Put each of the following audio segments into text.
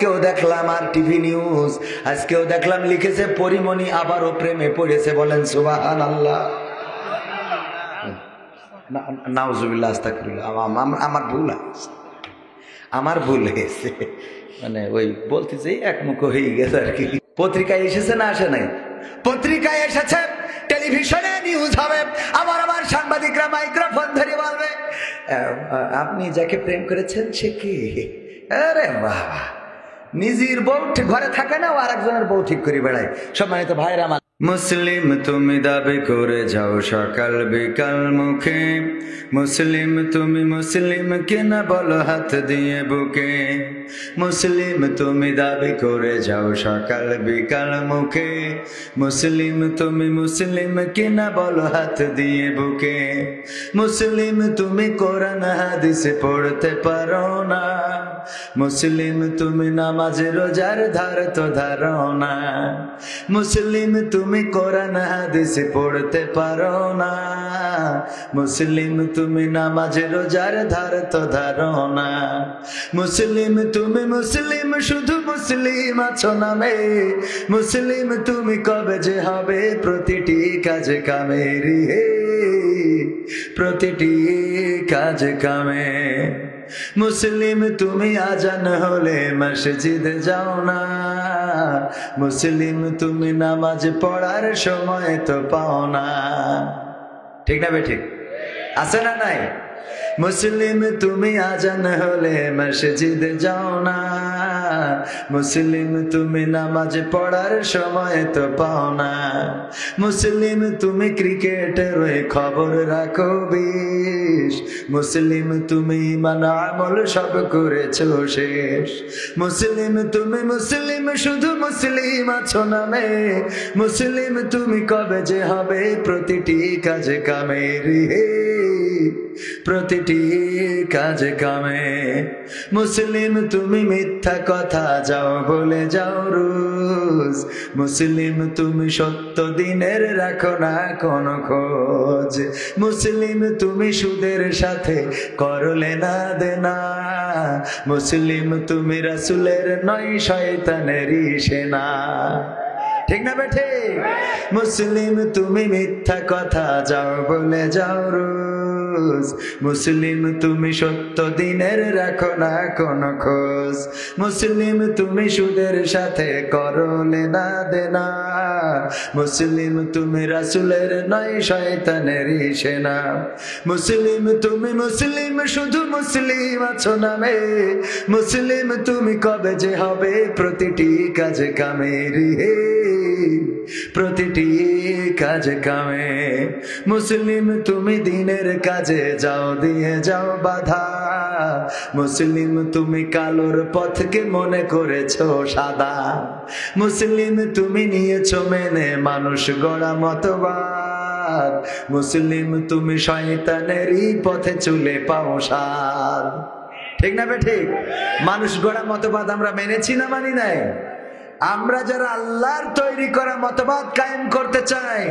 আজকেও দেখলাম আর TV news, আজকেও দেখলাম লিখেছে পরিমণি আবারও প্রেমে পড়েছে। বলেন সুবহানাল্লাহ। নাউজুবিল্লাহ, আস্তাগফিরুল্লাহ। আমার ভুল আছে, আমার ভুল হয়েছে। মানে ওই বলতে যে একমুখ হয়ে গেছে আর কি। পত্রিকায় এসেছে না আসে নাই? পত্রিকায় এসেছে, টেলিভিশনে নিউজ হবে, আমার সাংবাদিকরা মাইক্রোফোন ধরে বলবে আপনি যাকে প্রেম করেছেন সে কি? আরে বাবা, নিজের বউ ঘরে থাকে না, ও আরেকজনের বউ ঠিক করে বেড়ায়। সম্মানিত ভাইরা আমার, মুসলিম তুমি দাবি করে যাও সকাল বিকাল মুখে, মুসলিম তুমি মুসলিম কিনা বলো হাত দিয়ে বুকে, মুসলিম তুমি দাবি করে যাও সকাল বিকাল মুখে, মুসলিম তুমি মুসলিম কিনা বলো হাত দিয়ে বুকে, মুসলিম তুমি কোরআন হাদিস পড়তে পারো না, মুসলিম তুমি নামাজ রোজার ধার তো ধারো না, মুসলিম তুমি কোরআন হাদিস পড়তে পারো না, মুসলিম তুমি নামাজ রোজার ধার তো ধারো না, মুসলিম তুমি মুসলিম শুধু মুসলিম আছো নামে, মুসলিম তুমি কবে যে হবে প্রতিটি কাজে কামে রে, প্রতিটি কাজ কামে, মুসলিম তুমি আজান হলে মসজিদে যাও না, মুসলিম তুমি নামাজ পড়ার সময় তো পাও না। ঠিক না বেঠিক? আছে না নাই? মুসলিম তুমি আজান হলে মসজিদে যাও না, মুসলিম তুমি নামাজ পড়ার সময় তো পাও না, মুসলিম তুমি ক্রিকেটের ওই খবর রাখো বেশ, মুসলিম তুমি ইমান আমল সব করেছো শেষ, মুসলিম তুমি মুসলিম শুধু মুসলিম আছো নামে, মুসলিম তুমি কবে যে হবে প্রতিটি কাজে কামে রে, প্রতিটি কাজ কামে, মুসলিম তুমি মিথ্যা কথা যাও বলে যাও রোজ, মুসলিম তুমি সত্য দিনের রাখো না কোনো খোঁজ, মুসলিম তুমি সুদের সাথে করলে না দেনা, মুসলিম তুমি রাসূলের নয় শয়তানেরই সেনা। ঠিক না বেঠে? মুসলিম তুমি মিথ্যা কথা যাও বলে যাও রোজ, মুসলিম তুমি সত্য দিনের রাখো না কোনো খোঁজ, মুসলিম তুমি সুদের সাথে করো লেনা দেনা, মুসলিম তুমি রাসূলের নয় শয়তানেরই সেনা, মুসলিম তুমি মুসলিম শুধু মুসলিম আছো নামে, মুসলিম তুমি কবে যে হবে প্রতিটি কাজে কামে রে, প্রতিটি কাজ কামে, মুসলিম তুমি দিনের কাজে যাও দিয়ে যাও বাধা, মুসলিম তুমি কালোর পথকে মনে করেছো সাদা, মুসলিম তুমি নিয়েছো মেনে মানুষ গড়া মতবাদ, মুসলিম তুমি শয়তানেরই পথে চলে পাও সাদ। ঠিক না বেঠিক? মানুষ গড়া মতবাদ আমরা মেনেছি না মানি নাই? আমরা যারা আল্লাহর তৈরি করা মতবাদ কায়েম করতে চাই,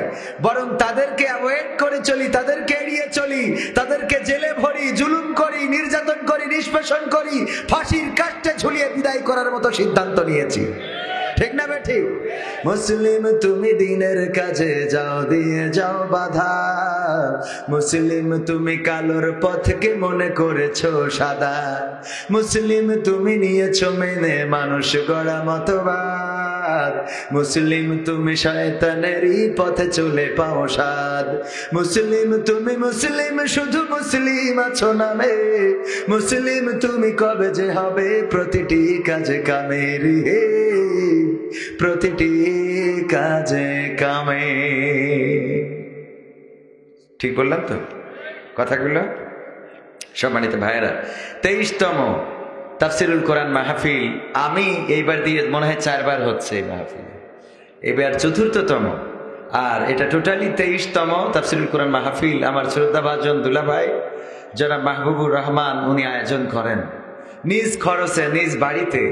বরং তাদেরকে অ্যাভয়েড করে চলি, তাদেরকে এড়িয়ে চলি, তাদেরকে জেলে ভরি, জুলুম করি, নির্যাতন করি, নিষ্পেষণ করি, ফাঁসির কাস্টে ঝুলিয়ে বিদায় করার মতো সিদ্ধান্ত নিয়েছি। ঠিক না বেঠিক? মুসলিম তুমি দিনের কাজে যাও দিয়ে যাও বাধা, মুসলিম তুমি কালোর পথকে মনে করেছো সাদা, মুসলিম তুমি নিয়েছো মেনে মানুষ গড়া মতবাদ, মুসলিম তুমি শয়তানেরই পথে চলে পাও সাদ, মুসলিম তুমি মুসলিম শুধু মুসলিম আছো নামে, মুসলিম তুমি কবে যে হবে প্রতিটি কাজে কামে রে, প্রতিটি কাজে কামে। ঠিক বললাম তো কথাগুলো? সম্মানিত ভাইয়েরা, 23তম তাফসিরুল কোরআন মাহফিল আমি এইবার দিয়ে মনে হয় 4 বার হচ্ছে এই মাহফিল, এবার 4র্থতম, আর এটা টোটালি 23তম তাফসিরুল কোরআন মাহফিল। আমার শ্রদ্ধাভাজন দুলাভাই যারা মাহবুবুর রহমান উনি আয়োজন করেন নিজ খরচে নিজ বাড়িতে।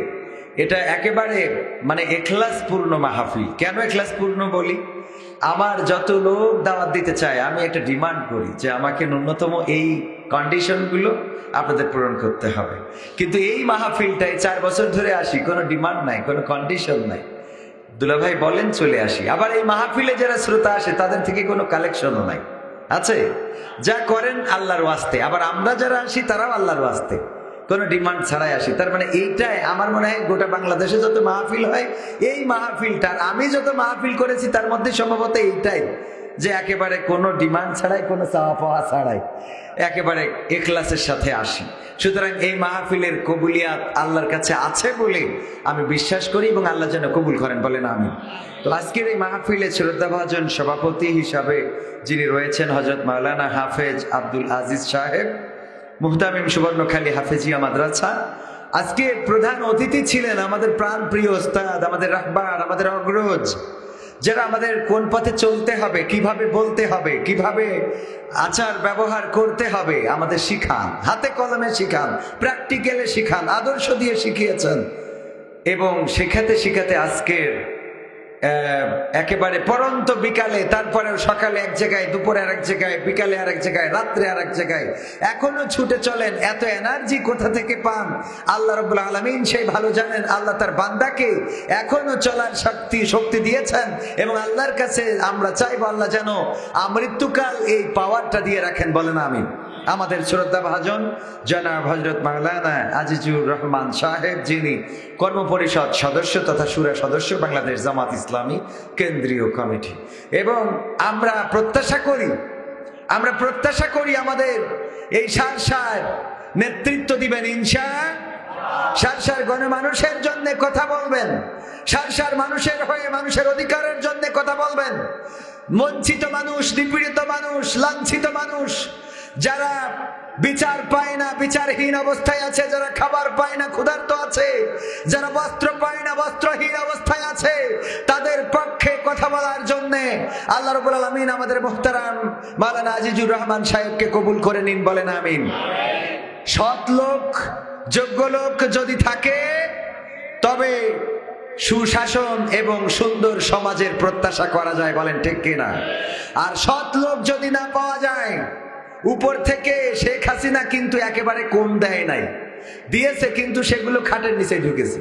এটা একেবারে মানে এখলাসপূর্ণ মাহফিল। কেন এখলাসপূর্ণ বলি? আমার যত লোক দাওয়াত দিতে চায় আমি একটা ডিমান্ড করি যে আমাকে ন্যূনতম এই কন্ডিশনগুলো আপনাদের পূরণ করতে হবে। কিন্তু এই মাহফিলটায় 4 বছর ধরে আসি, কোনো ডিমান্ড নাই, কোনো কন্ডিশন নাই। দুলাভাই বলেন চলে আসি। আবার এই মাহফিলে যারা শ্রোতা আসে তাদের থেকে কোনো কালেকশনও নাই, আছে যা করেন আল্লাহর ওয়াস্তে। আবার আমরা যারা আসি তারাও আল্লাহর ওয়াস্তে, কোনো ডিমান্ড ছাড়াই আসি। তার মানে এইটাই আমার মনে হয় গোটা বাংলাদেশে যত মাহফিল হয়, এই মাহফিলটার আমি যত মাহফিল করেছি তার মধ্যে সম্ভবত এইটাই, যে একেবারে কোনো ডিমান্ড ছাড়াই, কোনো চাওয়া পাওয়া ছাড়াই একেবারে ইখলাসের সাথে আসি। সুতরাং এই মাহফিলের কবুলিয়াত আল্লাহর কাছে আছে বলে আমি বিশ্বাস করি, এবং আল্লাহ যেন কবুল করেন, বলেন আমিন। তো আজকের এই মাহফিলে শ্রদ্ধাভাজন সভাপতি হিসাবে যিনি রয়েছেন হযরত মাওলানা হাফেজ আব্দুল আজিজ সাহেব, মুহতামিম সুবর্ণখালী হাফেজিয়া মাদ্রাসা। আজকে প্রধান অতিথি ছিলেন আমাদের প্রাণপ্রিয় ওস্তাদ, আমাদের রাহবার, আমাদের অগ্রজ, যারা আমাদের কোন পথে চলতে হবে, কিভাবে বলতে হবে, কিভাবে আচার ব্যবহার করতে হবে আমাদের শিখান, হাতে কলমে শিখান, প্র্যাকটিক্যালে শিখান, আদর্শ দিয়ে শিখিয়েছেন। এবং শেখাতে শেখাতে আজকের একেবারে পরন্ত বিকালে, তারপরেও সকালে এক জায়গায়, দুপুরে আর এক জায়গায়, বিকালে আর এক জায়গায়, রাত্রে আর এক জায়গায়, এখনো ছুটে চলেন। এত এনার্জি কোথা থেকে পান আল্লাহ রাব্বুল আলামিন সেই ভালো জানেন। আল্লাহ তার বান্দাকে এখনো চলার শক্তি দিয়েছেন, এবং আল্লাহর কাছে আমরা চাইবো আল্লাহ যেন আমৃত্যুকাল এই পাওয়ারটা দিয়ে রাখেন, বলেন আমিন। আমাদের শ্রদ্ধাভাজন জনাব হযরত মাওলানা আজিজুর রহমান সাহেব, যিনি কর্মপরিষদ সদস্য তথা শুরা সদস্য বাংলাদেশ জামাত ইসলামী কেন্দ্রীয় কমিটি। এবং আমরা প্রত্যাশা করি আমাদের এই সার নেতৃত্ব দিবেন ইনশাআল্লাহ। সার গণমানুষের জন্য কথা বলবেন, সার মানুষের হয়ে, মানুষের অধিকারের জন্য কথা বলবেন। বঞ্চিত মানুষ, নিপীড়িত মানুষ, লাঞ্ছিত মানুষ, যারা বিচার পায় না, বিচারহীন অবস্থায় আছে, যারা খাবার পায় না, ক্ষুধার্ত আছে, যারা বস্ত্র পায় না, বস্ত্রহীন অবস্থায় আছে, তাদের পক্ষে কথা বলার জন্য আল্লাহ রাব্বুল আলামিন আমাদের মুহতারাম মাওলানা আজিজুর রহমান সাহেবকে কবুল করে নিন, বলেন আমিন। সৎ লোক, যোগ্য লোক যদি থাকে তবে সুশাসন এবং সুন্দর সমাজের প্রত্যাশা করা যায়, বলেন ঠিক কিনা? আর সৎ লোক যদি না পাওয়া যায়, উপর থেকে শেখ হাসিনা কিন্তু একেবারে কম দেয় নাই, দিয়েছে, কিন্তু সেগুলো খাটের নিচে ঢুকেছে,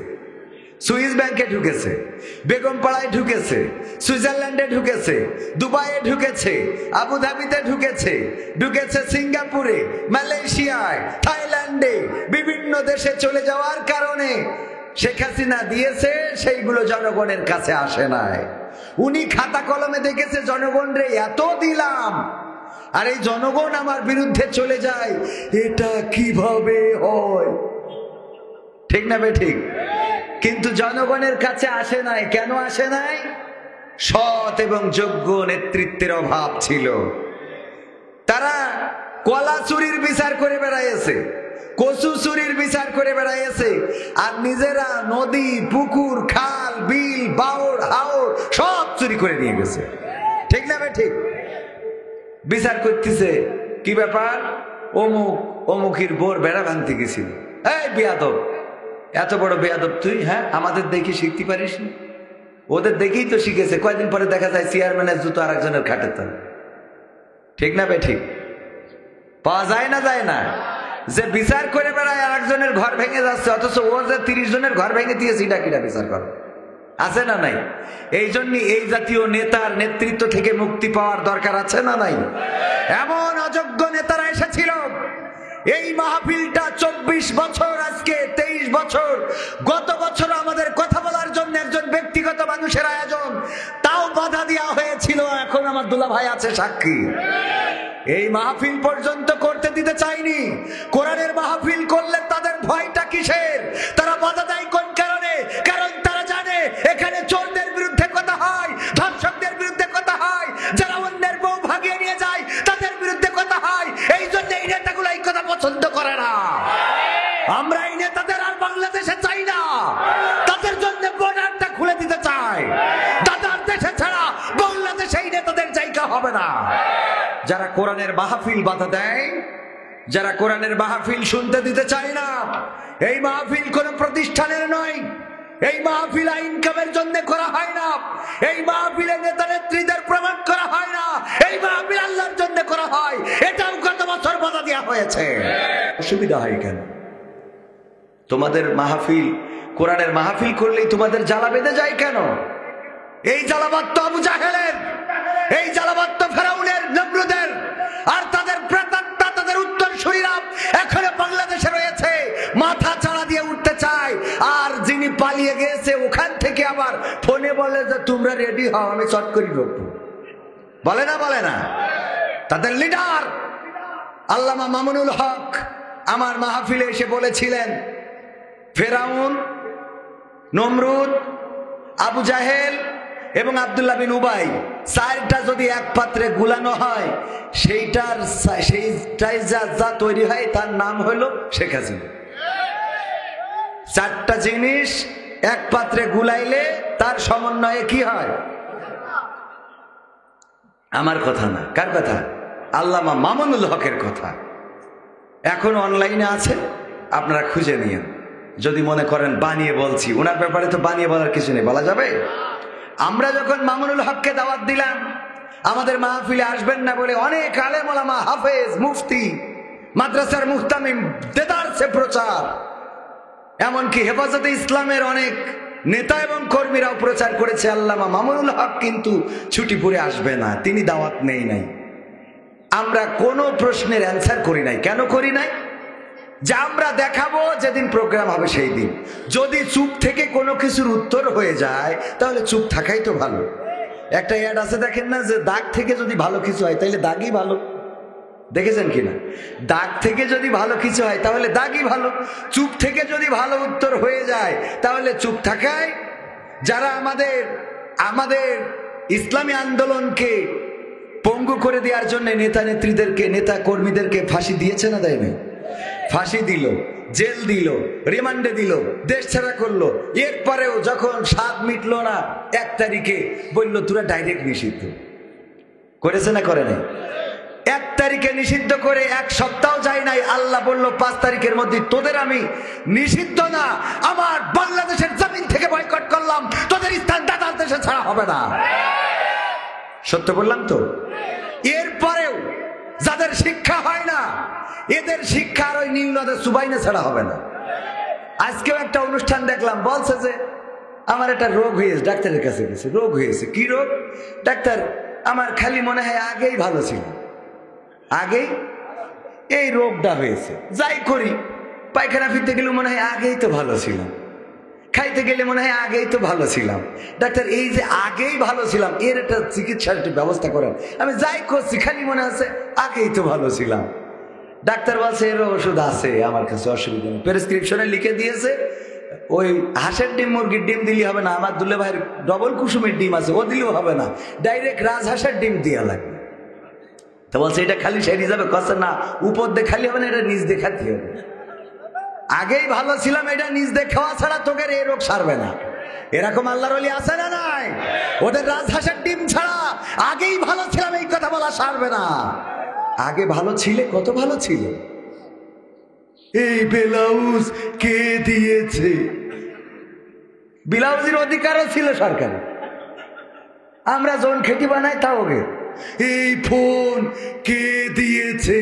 সুইস ব্যাংকে ঢুকেছে, বেগমপাড়ায় ঢুকেছে, সুইজারল্যান্ডে ঢুকেছে, দুবাইয়ে ঢুকেছে, আবুধাবিতে ঢুকেছে, সিঙ্গাপুরে, মালয়েশিয়ায়, থাইল্যান্ডে, বিভিন্ন দেশে চলে যাওয়ার কারণে শেখ হাসিনা দিয়েছে, সেইগুলো জনগণের কাছে আসে নাই। উনি খাতা কলমে দেখেছে জনগণ রে এত দিলাম, আর এই জনগণ আমার বিরুদ্ধে চলে যায়, এটা কিভাবে হয়? ঠিক না বেঠিক? কিন্তু জনগণের কাছে আসে নাই। কেন আসে নাই? সৎ এবং যোগ্য নেতৃত্বের অভাব ছিল। তারা কলা চুরির বিচার করে বেড়াইছে, কচু চুরির বিচার করে বেড়াইছে, আর নিজেরা নদী, পুকুর, খাল, বিল, বাওর, হাওর সব চুরি করে নিয়ে গেছে। ঠিক না বেঠিক? বিচার করতেছে, কি ব্যাপার? অমুকের বোর বেড়া ভাঙতে গেছিল। এই বেয়াদব, এত বড় বেয়াদব তুই? হ্যাঁ, আমাদের দেখি শিখতে পারিস না? ওদের দেখেই তো শিখেছে। কয়েকদিন পরে দেখা যায় চেয়ারম্যানের জুতো আর একজনের খাটের তলে। ঠিক না বেঠিক? পাওয়া যায় না? যে বিচার করে বেড়ায় আর একজনের ঘর ভেঙে যাচ্ছে, অথচ ও যে 30 জনের ঘর ভেঙে দিয়েছে, এটা কিনা বিচার করে? আছে না নাই? এই জন্য এই জাতীয় নেতার নেতৃত্ব থেকে মুক্তি পাওয়ার দরকার আছে না নাই? এমন অযোগ্য নেতারা এসেছিল। এই মাহফিলটা 24 বছর, আজকে 23 বছর। গত বছর আমাদের কথা বলার জন্য একজন ব্যক্তিগত মানুষের আয়োজন, তাও বাধা দেওয়া হয়েছিল। এখন আমার দুলা ভাই আছে সাক্ষী। এই মাহফিল পর্যন্ত করতে দিতে চাইনি। কোরআনের মাহফিল করলে তাদের ভয়টা কিসের? তারা বাধা দেয় কোন কারণে? কারণ তারা জানে এখানে চোরদের বিরুদ্ধে কথা হয়, ধর্ষকদের বিরুদ্ধে কথা হয়, যারা অন্যের বউ ভাগিয়ে নিয়ে যায় তাদের বিরুদ্ধে কথা হয়। এই জন্য এই নেতাগুলো এই কথা পছন্দ করে না। আমরা এই নেতাদের আর বাংলাদেশে চাই না। তাদের জন্য বর্ডারটা খুলে দিতে চাই। তাদের দেশে ছাড়া বাংলাদেশে এই নেতাদের জায়গা হবে না। যারা কোরআনের মাহফিল বাধা দেয়, যারা কোরআনের মাহফিল শুনতে দিতে চায় না, এই মাহফিল কোন প্রতিষ্ঠানের নয়, এই মাহফিল ইনকামের জন্য করা হয় না, এই মাহফিলে নেতা নেত্রীদের প্রমাণ করা হয় না, এই মাহফিল আল্লাহর জন্য করা হয়। এটাও গত বছর বাধা দেওয়া হয়েছে। অসুবিধা হয় কেন? তোমাদের মাহফিল, কোরআনের মাহফিল করলেই তোমাদের জ্বালা বেঁধে যায় কেন? এই জ্বালাবাদ তো আবু জাহেলের, এই জ্বালাবাদ তো ফেরাউনের, নমরুদের, আর তাদের প্রেতাত্মা, তাদের উত্তরসূরিরা এখনো বাংলাদেশে রয়েছে, মাথা চাড়া দিয়ে উঠতে চায়। আর যিনি পালিয়ে গিয়েছে ওখান থেকে আবার ফোনে বলে যে তোমরা রেডি হও, আমি চট করে ঢুকবো। বলে না, বলে না? তাদের লিডার আল্লামা মামুনুল হক আমার মাহফিলে এসে বলেছিলেন, ফেরাউন, নমরুদ, আবু জাহেল এবং আব্দুল্লাহ বিন উবাই চারটা যদি এক পাত্রে গুলানো হয়, সেইটাই যা তৈরি হয় তার নাম হলো শেখ হাসিনা। চারটা জিনিস এক পাত্রে গুলাইলে তার সমন্বয়ে কি হয়? আমার কথা না, কার কথা? আল্লামা মামুনুল হকের কথা। এখন অনলাইনে আছে, আপনারা খুঁজে নিন। যদি মনে করেন বানিয়ে বলছি, ওনার ব্যাপারে তো বানিয়ে বলার কিছু নেই, বলা যাবে। আমরা যখন মামুনুল হককে দাওয়াত দিলাম আমাদের মাহফিলে আসবেন না বলে, অনেক আলেম ওলামা, হাফেজ, মুফতি, মাদ্রাসার মুহতামিম দেদারসে প্রচার, এমনকি হেফাজতে ইসলামের অনেক নেতা এবং কর্মীরাও প্রচার করেছে আল্লামা মামুনুল হক কিন্তু ছুটি পড়ে আসবে না, তিনি দাওয়াত নেই নাই। আমরা কোনো প্রশ্নের অ্যান্সার করি নাই। কেন করি নাই? যে আমরা দেখাবো যেদিন প্রোগ্রাম হবে সেই দিন। যদি চুপ থেকে কোনো কিছুর উত্তর হয়ে যায় তাহলে চুপ থাকাই তো ভালো। একটা অ্যাড আছে দেখেন না, যে দাগ থেকে যদি ভালো কিছু হয় তাহলে দাগই ভালো। দেখেছেন কিনা? দাগ থেকে যদি ভালো কিছু হয় তাহলে দাগই ভালো। চুপ থেকে যদি ভালো উত্তর হয়ে যায় তাহলে চুপ থাকায়। যারা আমাদের ইসলামী আন্দোলনকে পঙ্গু করে দেওয়ার জন্য নেতা নেত্রীদেরকে, নেতা কর্মীদেরকে ফাঁসি দিয়েছে না দেয়নি? ফাঁসি দিল, জেল দিল, রিমান্ডে দিল, দেশ ছাড়া করলো। এরপরেও যখন স্বাদ মিটলো না, 1 তারিখে বললো তোরা ডাইরেক্ট নিষিদ্ধ। করেছে না করে নাই? 1 তারিখে নিষিদ্ধ করে 1 সপ্তাহ যায় নাই, আল্লাহ বলল 5 তারিখের মধ্যে তোদের আমি নিষিদ্ধ না, আমার বাংলাদেশের জমিন থেকে বয়কট করলাম, তোদের স্থান দাদার দেশে ছাড়া হবে না। সত্য বললাম তো? এরপরেও যাদের শিক্ষা হয় না, এদের শিক্ষা আর ওই নীল নদের সুবাইনে ছাড়া হবে না। আজকেও একটা অনুষ্ঠান দেখলাম, বলছে যে আমার একটা রোগ হয়েছে, ডাক্তারের কাছে গেছে, রোগ হয়েছে। কি রোগ? ডাক্তার, আমার খালি মনে হয় আগেই ভালো ছিল, আগেই এই রোগটা হয়েছে। যাই করি, পায়খানা ফিরতে গেলে মনে হয় আগেই তো ভালো ছিলাম, খাইতে গেলে মনে হয় আগেই তো ভালো ছিলাম। ডাক্তার, এই যে আগেই ভালো ছিলাম এর একটা চিকিৎসার একটু ব্যবস্থা করেন। আমি যাই করছি খালি মনে আছে আগেই তো ভালো ছিলাম। ডাক্তার বলছে এর ওষুধ আছে আমার কাছে, অসুবিধা নেই। প্রেসক্রিপশনে লিখে দিয়েছে, ওই হাঁসের ডিম, মুরগির ডিম দিলে হবে না, আমার দুলে ভাইয়ের ডবল কুসুমের ডিম আছে, ও দিলেও হবে না, ডাইরেক্ট রাজহাঁসের ডিম দেওয়া লাগবে। তো বলছে এটা খালি সেরে যাবে? কষ্ট না, উপর দিয়ে খালি হবে না, এটা নিজ দিয়ে খাতে হবে। আগেই ভালো ছিলাম এটা নিজ দিয়ে খাওয়া ছাড়া তোকে এই রোগ সারবে না। এরকম আল্লাহর ওলি আছে না নাই? ওদের রাজহাঁসের ডিম ছাড়া আগেই ভালো ছিলাম এই কথা বলা সারবে না। আগে ভালো ছিলে, কত ভালো ছিল। এই ব্লাউজ কে দিয়েছে? ব্লাউজের অধিকারও ছিল সরকারি, আমরা যখন খেটি বানাই তাও গে। এই ফোন কে দিয়েছে?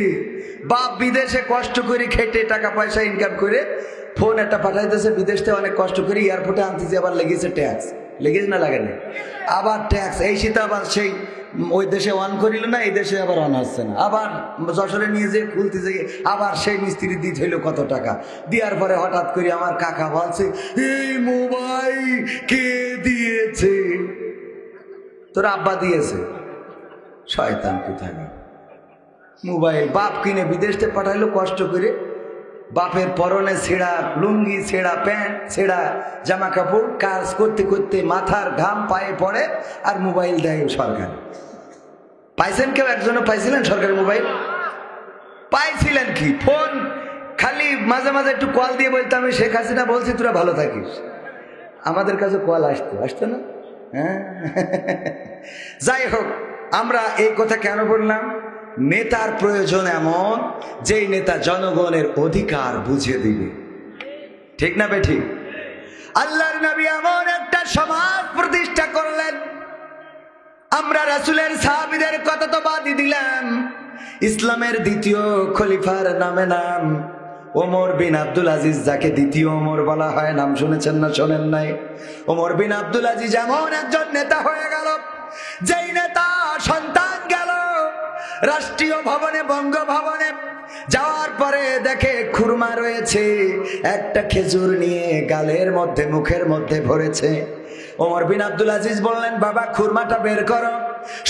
বাপ বিদেশে কষ্ট করে খেটে টাকা পয়সা ইনকাম করে ফোন একটা পাঠাইতেছে বিদেশ থেকে, অনেক কষ্ট করে এয়ারপোর্টে আনতেছে, আবার লেগেছে ট্যাক্স। লেগেছে না লাগে না? আবার ট্যাক্স। এই শীতে আবার সেই ওই দেশে অন করিল না, এই দেশে আবার অন আসছে না, আবার যশোরে নিয়ে যেয়ে খুলতে যেয়ে আবার সেই মিস্ত্রি দিয়ে হইল কত টাকা। দেওয়ার পরে হঠাৎ করে আমার কাকা বলছে এই মোবাইল কে দিয়েছে? তোর আব্বা দিয়েছে। শয়তান কোথায়! মোবাইল বাপ কিনে বিদেশ থেকে পাঠাইলো কষ্ট করে, বাপের পরনে ছেঁড়া লুঙ্গি, ছেঁড়া প্যান্ট, ছেঁড়া জামা কাপড়, কাজ করতে করতে মাথার ঘাম পায়ে পড়ে, আর মোবাইল দেয় সরকার। পাইছেন কেউ? একজনও পাইছিলেন সরকারি মোবাইল? পাইছিলেন কি? ফোন খালি মাঝে মাঝে একটু কল দিয়ে বলতো আমি শেখ হাসিনা বলছি তোরা ভালো থাকিস। আমাদের কাছে কল আসতো না? হ্যাঁ। যাই হোক, আমরা এই কথা কেন বললাম? নেতার প্রয়োজন এমন যেই নেতা জনগণের অধিকার বুঝিয়ে দিবে। ঠিক না বেঠিক? আল্লাহর নবী এমন একটা সমাজ প্রতিষ্ঠা করলেন, আমরা রাসূলের সাহাবীদের কথা তো বাদই দিলাম, ইসলামের দ্বিতীয় খলিফার নামে নাম ওমর বিন আব্দুল আজিজ, যাকে দ্বিতীয় ওমর বলা হয়। নাম শুনেছেন না শোনেন নাই? ওমর বিন আব্দুল আজিজ এমন একজন নেতা হয়ে গেল, যেই নেতা সন্তান গেল রাষ্ট্রীয় ভবনে, বঙ্গভবনে যাওয়ার পরে দেখে খুরমা রয়েছে, একটা খেজুর নিয়ে গালের মধ্যে মুখের মধ্যে ভরেছে। ওমর বিন আব্দুল আজিজ বললেন, বাবা খুরমাটা বের করো।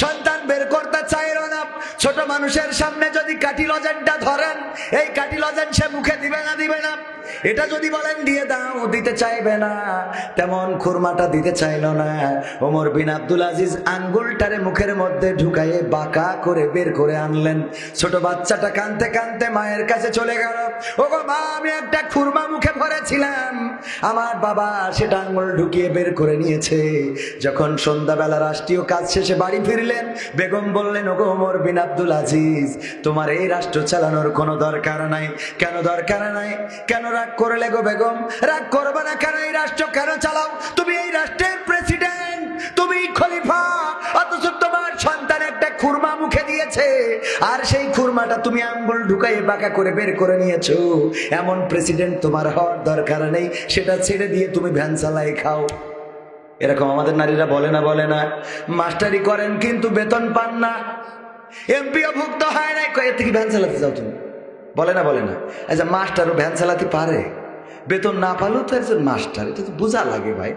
সন্তান বের করতে চাইল না। ছোট মানুষের সামনে যদি কাঠি লজেনটা ধরেন, এই কাঠি লজেন সে মুখে দিবে না, দিবে না। এটা যদি বলেন দিয়ে দাও, দিতে চাইবে না। তেমন খুরমাটা দিতে চাইল না। ওমর বিন আব্দুল আজিজ আঙ্গুলটারে মুখের মধ্যে ঢুকাইয়ে বাঁকা করে বের করে আনলেন। ছোট বাচ্চাটা কাঁদতে কাঁদতে মায়ের কাছে চলে গেল, ওগো মা, আমি একটা খুরমা মুখে ভরেছিলাম, আমার বাবা সেটা আঙ্গুল ঢুকিয়ে বের করে নিয়েছে। যখন সন্ধ্যাবেলা রাষ্ট্রীয় কাজ শেষে বাড়ি ফিরলেন, বেগম বললেন, ওগো ওমর বিন আব্দুল আজিজ, তোমার এই রাষ্ট্র চালানোর কোনো দরকার নাই। কেন দরকার নাই? কেন রাগ করলে গো বেগম? রাগ করবে না কেন? এই রাষ্ট্র কেন চালাও? তুমি এই রাষ্ট্রের প্রেসিডেন্ট, তুমি খলিফা, অথচ তোমার সন্তান একটা খুরমা মুখে দিয়েছে, আর সেই খুরমাটা তুমি আঙ্গুল ঢুকাই বাঁকা করে বের করে নিয়েছো। এমন প্রেসিডেন্ট তোমার হওয়ার দরকার নেই, সেটা ছেড়ে দিয়ে তুমি ভ্যান চালাই খাও। এরকম আমাদের নারীরা বলে না? বলে না? মাস্টারি করেন কিন্তু বেতন পান না, এমপিও ভুক্ত হয় নাই, এর থেকে ভ্যান চালাতে যাও তুমি। বলে না? বলে না? আচ্ছা, মাস্টারও ভ্যান চালাতে পারে, বেতন না পালেও তো একজন মাস্টার, এটা তো বোঝা লাগে ভাই।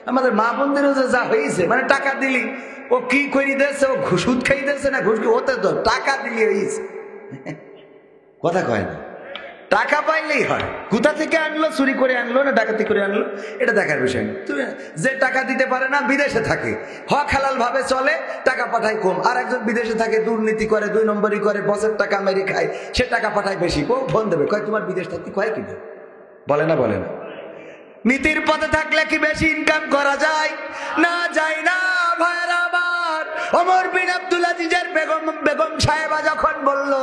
আমাদের মা বোনদেরও যা হয়েছে, মানে টাকা দিলি ও কি করি দিয়েছে, ও সুদ খাই দিয়েছে না ঘুষ, হতে তো টাকা দিলি হয়েছে। কথা কয় না, টাকা পাইলেই হয়। কোথা থেকে আনলো, চুরি করে আনলো না ডাকাতি করে আনলো, এটা দেখার বিষয় না। যে টাকা দিতে পারে না, বিদেশে থাকে, হক হালাল ভাবে চলে, টাকা পাঠায় কম। আর একজন বিদেশে থাকে, দুর্নীতি করে, 2 নম্বরই করে, বসের টাকা মেরে খায়, সে টাকা পাঠায় বেশি। ও ফোন দেবে, কয় তোমার বিদেশ থাকতে কয় কিনা। বলে না? বলে না? নীতির পথে থাকলে কি বেশি ইনকাম করা যায়? না, যায় না ভাইরা আমার। ওমর বিন আব্দুল আজিজের বেগম সাহেবা যখন বলল,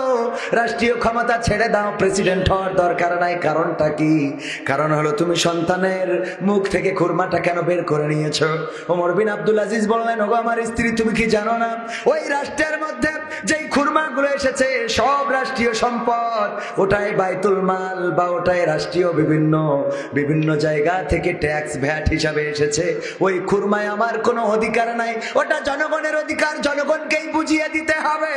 রাষ্ট্রীয় ক্ষমতা ছেড়ে দাও, প্রেসিডেন্ট হওয়ার দরকার নাই, কারণটা কি? কারণ হলো তুমি সন্তানের মুখ থেকে খুরমাটা কেন বের করে নিয়েছো? ওমর বিন আব্দুল আজিজ বললেন, ওগো আমার স্ত্রী, তুমি কি জানো না, ওই রাষ্ট্রের মধ্যে যেই খুরমাগুলো এসেছে সব রাষ্ট্রীয় সম্পদ, ওটাই বাইতুল মাল বা ওটাই রাষ্ট্রীয় বিভিন্ন জায়গা থেকে ট্যাক্স ভ্যাট হিসাবে এসেছে। ওই খুরমায় আমার কোনো অধিকার নাই, ওটা জনগণের অধিকার, জনগণকেই বুঝিয়ে দিতে হবে।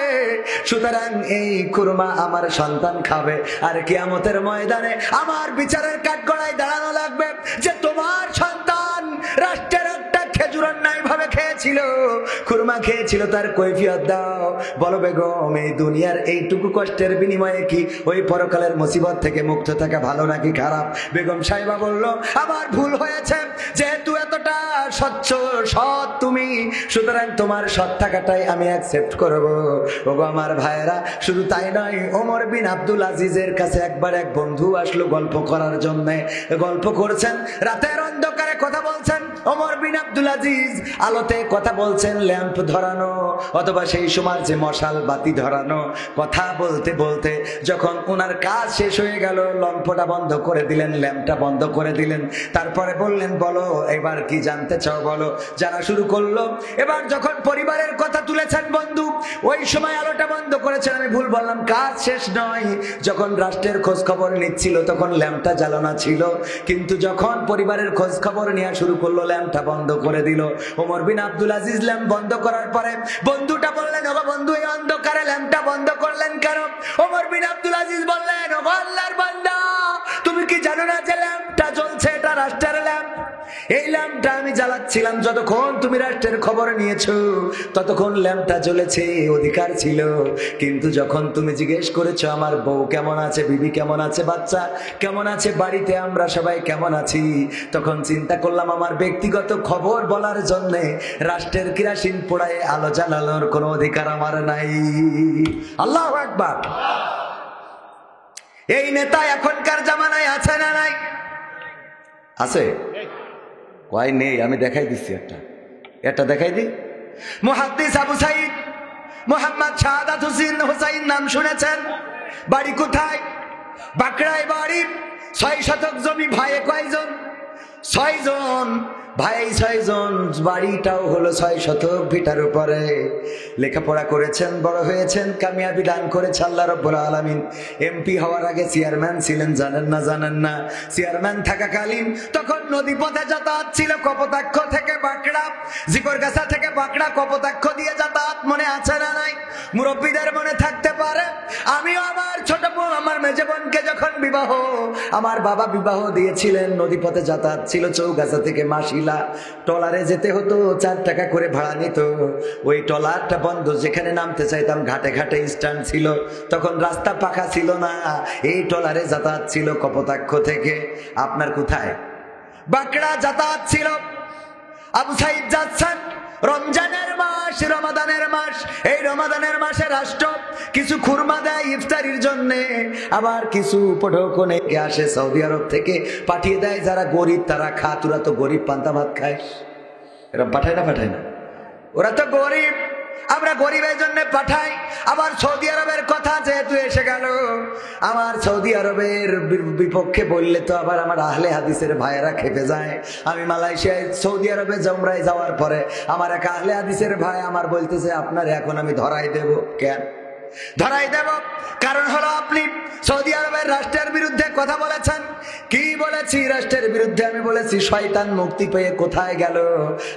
সুতরাং এই খুরমা আমার সন্তান খাবে, আর কিয়ামতের ময়দানে আমার বিচারের কাঠগড়ায় দাঁড়ানো লাগবে যে তোমার সন্তান রাষ্ট্রের একটা খেজুর অন্যায় ভাবে খেয়েছিল, খুরমা খেয়েছিল, তার কৈফিয়ত দাও। বলো বেগম, এই দুনিয়ার এইটুকু কষ্টের বিনিময়ে কি ওই পরকালের মুসিবত থেকে মুক্ত থাকা ভালো নাকি খারাপ? বেগম সাহেবা বলল, আমার ভুল হয়েছে, যেহেতু এতটা স্বচ্ছ সৎ তুমি, সুতরাং তোমার সৎ থাকাটাই আমি অ্যাকসেপ্ট করব। ওগো আমার ভাইয়েরা, শুধু তাই নয়, ওমর বিন আব্দুল আজিজের কাছে একবার এক বন্ধু আসলো গল্প করার জন্য। গল্প করছেন, রাতের অন্ধকারে কথা বলছেন। ওমর বিন আব্দুল আজিজ আলোতে কথা বলছেন, ল্যাম্প ধরানো অথবা সেই সময় যে মশাল বাতি ধরানো। কথা বলতে বলতে যখন ওনার কাজ শেষ হয়ে গেল, লম্পটা বন্ধ করে দিলেন, ল্যাম্পটা বন্ধ করে দিলেন। তারপরে বললেন, বলো এবার কি জানতে চাও, বলো। জানা শুরু করলো। এবার যখন পরিবারের কথা তুলেছেন বন্ধু, ওই সময় আলোটা বন্ধ করেছেন। আমি ভুল বললাম, কাজ শেষ নয়, যখন রাষ্ট্রের খোঁজ খবর নিচ্ছিল তখন ল্যাম্পটা জ্বালানো ছিল, কিন্তু যখন পরিবারের খোঁজ খবর নেওয়া শুরু করলো ল্যাম্পটা বন্ধ করে দিল। ওমর বিন আব্দুল আজিজ ল্যাম্প বন্ধ করার পরে বন্ধুটা বললেন, ওগো বন্ধু, এই অন্ধকারে ল্যাম্পটা বন্ধ করলেন কেন? ওমর বিন আব্দুল আজিজ বললেন, ওগো আল্লাহর বান্দা, তুমি কি জানো না যে ল্যাম্পটা জ্বলছে, এটা রাষ্ট্রের ল্যাম্প। এই ল্যাম্পটা আমি জ্বালাচ্ছিলাম, যতক্ষণ তুমি রাষ্ট্রের খবর নিয়েছো ততক্ষণ ল্যাম্পটা জ্বলেছে, অধিকার ছিল। কিন্তু যখন তুমি জিজ্ঞেস করেছো আমার বউ কেমন আছে, বিবি কেমন আছে, বাচ্চা কেমন আছে, বাড়িতে আমরা সবাই কেমন আছি, তখন চিন্তা করলাম আমার ব্যক্তিগত খবর বলার জন্য রাষ্ট্রের কেরোসিন পোড়ায় আলো জ্বালানোর কোনো অধিকার আমার নাই। আল্লাহু আকবার। এই নেতা এখনকার জামানায় আছে না নাই? আছে? কয় নেই? আমি দেখাই দিচ্ছি, একটা দেখাই দিই। মুহাদ্দিস আবু সাইদ মোহাম্মদ শাহাদাত হুসাইন নাম শুনেছেন? বাড়ি কোথায়? বাঁকড়ায় বাড়ি, 6 শতক জমি, ভাইয়ে কয়জন? 6 জন ভাই, 6 জন, বাড়িটাও হলো 600 ফিটার উপরে। লেখাপড়া করেছেন, বড় হয়েছেন, কামিয়াবি দান করেছে আল্লাহ রাব্বুল আলামিন। এমপি হওয়ার আগে চেয়ারম্যান ছিলেন, জানেন না? চেয়ারম্যান থাকাকালীন তখন নদীপথে যাতায়াত ছিল কপোতাক্ষ থেকে বাঁকড়া, জিকরগাছা থেকে বাঁকড়া, কপোতাক্ষ দিয়ে যাতায়াত মনে আছে না নাই? মুরব্বীদের মনে থাকতে পারে। আমিও আমার ছোট বোন, আমার মেজে বোনকে যখন আমার বাবা বিবাহ দিয়েছিলেন, নদীপথে যাতায়াত ছিল চৌগাছা থেকে মাসিলা, ট্রলারে যেতে হতো, 4 টাকা করে ভাড়া নিত। ওই ট্রলারটা বন্ধ, যেখানে নামতে চাইতাম ঘাটে ঘাটে স্ট্যান্ড ছিল, তখন রাস্তা পাকা ছিল না, এই ট্রলারে যাতায়াত ছিল কপোতাক্ষ থেকে আপনার কোথায় বাঁকড়া যাতায়াত ছিল। আবু সাইদ যাচ্ছেন, রমজানের মাস, রমাদানের মাস, এই রমাদানের মাসে রাষ্ট্র কিছু খুরমা দেয় ইফতারির জন্য, আবার কিছু উপঢৌকনে আসে সৌদি আরব থেকে পাঠিয়ে দেয়, যারা গরিব তারা খা, তোরা তো গরিব, পান্তা ভাত খায়, এরা পাঠায় না, ওরা তো গরিব, আমরা গরিবের জন্য পাঠাই। আবার সৌদি আরবের কথা যেহেতু এসে গেল, আমার সৌদি আরবের বিপক্ষে বললে তো আবার আমার আহলে হাদিসের ভাইয়েরা খেপে যায়। আমি মালয়েশিয়ায় সৌদি আরবে উমরায় যাওয়ার পরে আমার এক আহলে হাদিসের ভাই আমার বলতেছে, আপনার এখন আমি ধরাই দেব। কেন ধরাই দেব? কারণ হলো আপনি সৌদি আরবের রাষ্ট্রের বিরুদ্ধে কথা বলেছেন। কি বলেছি রাষ্ট্রের বিরুদ্ধে? আমি বলেছি শয়তান মুক্তি পেয়ে কোথায় গেল,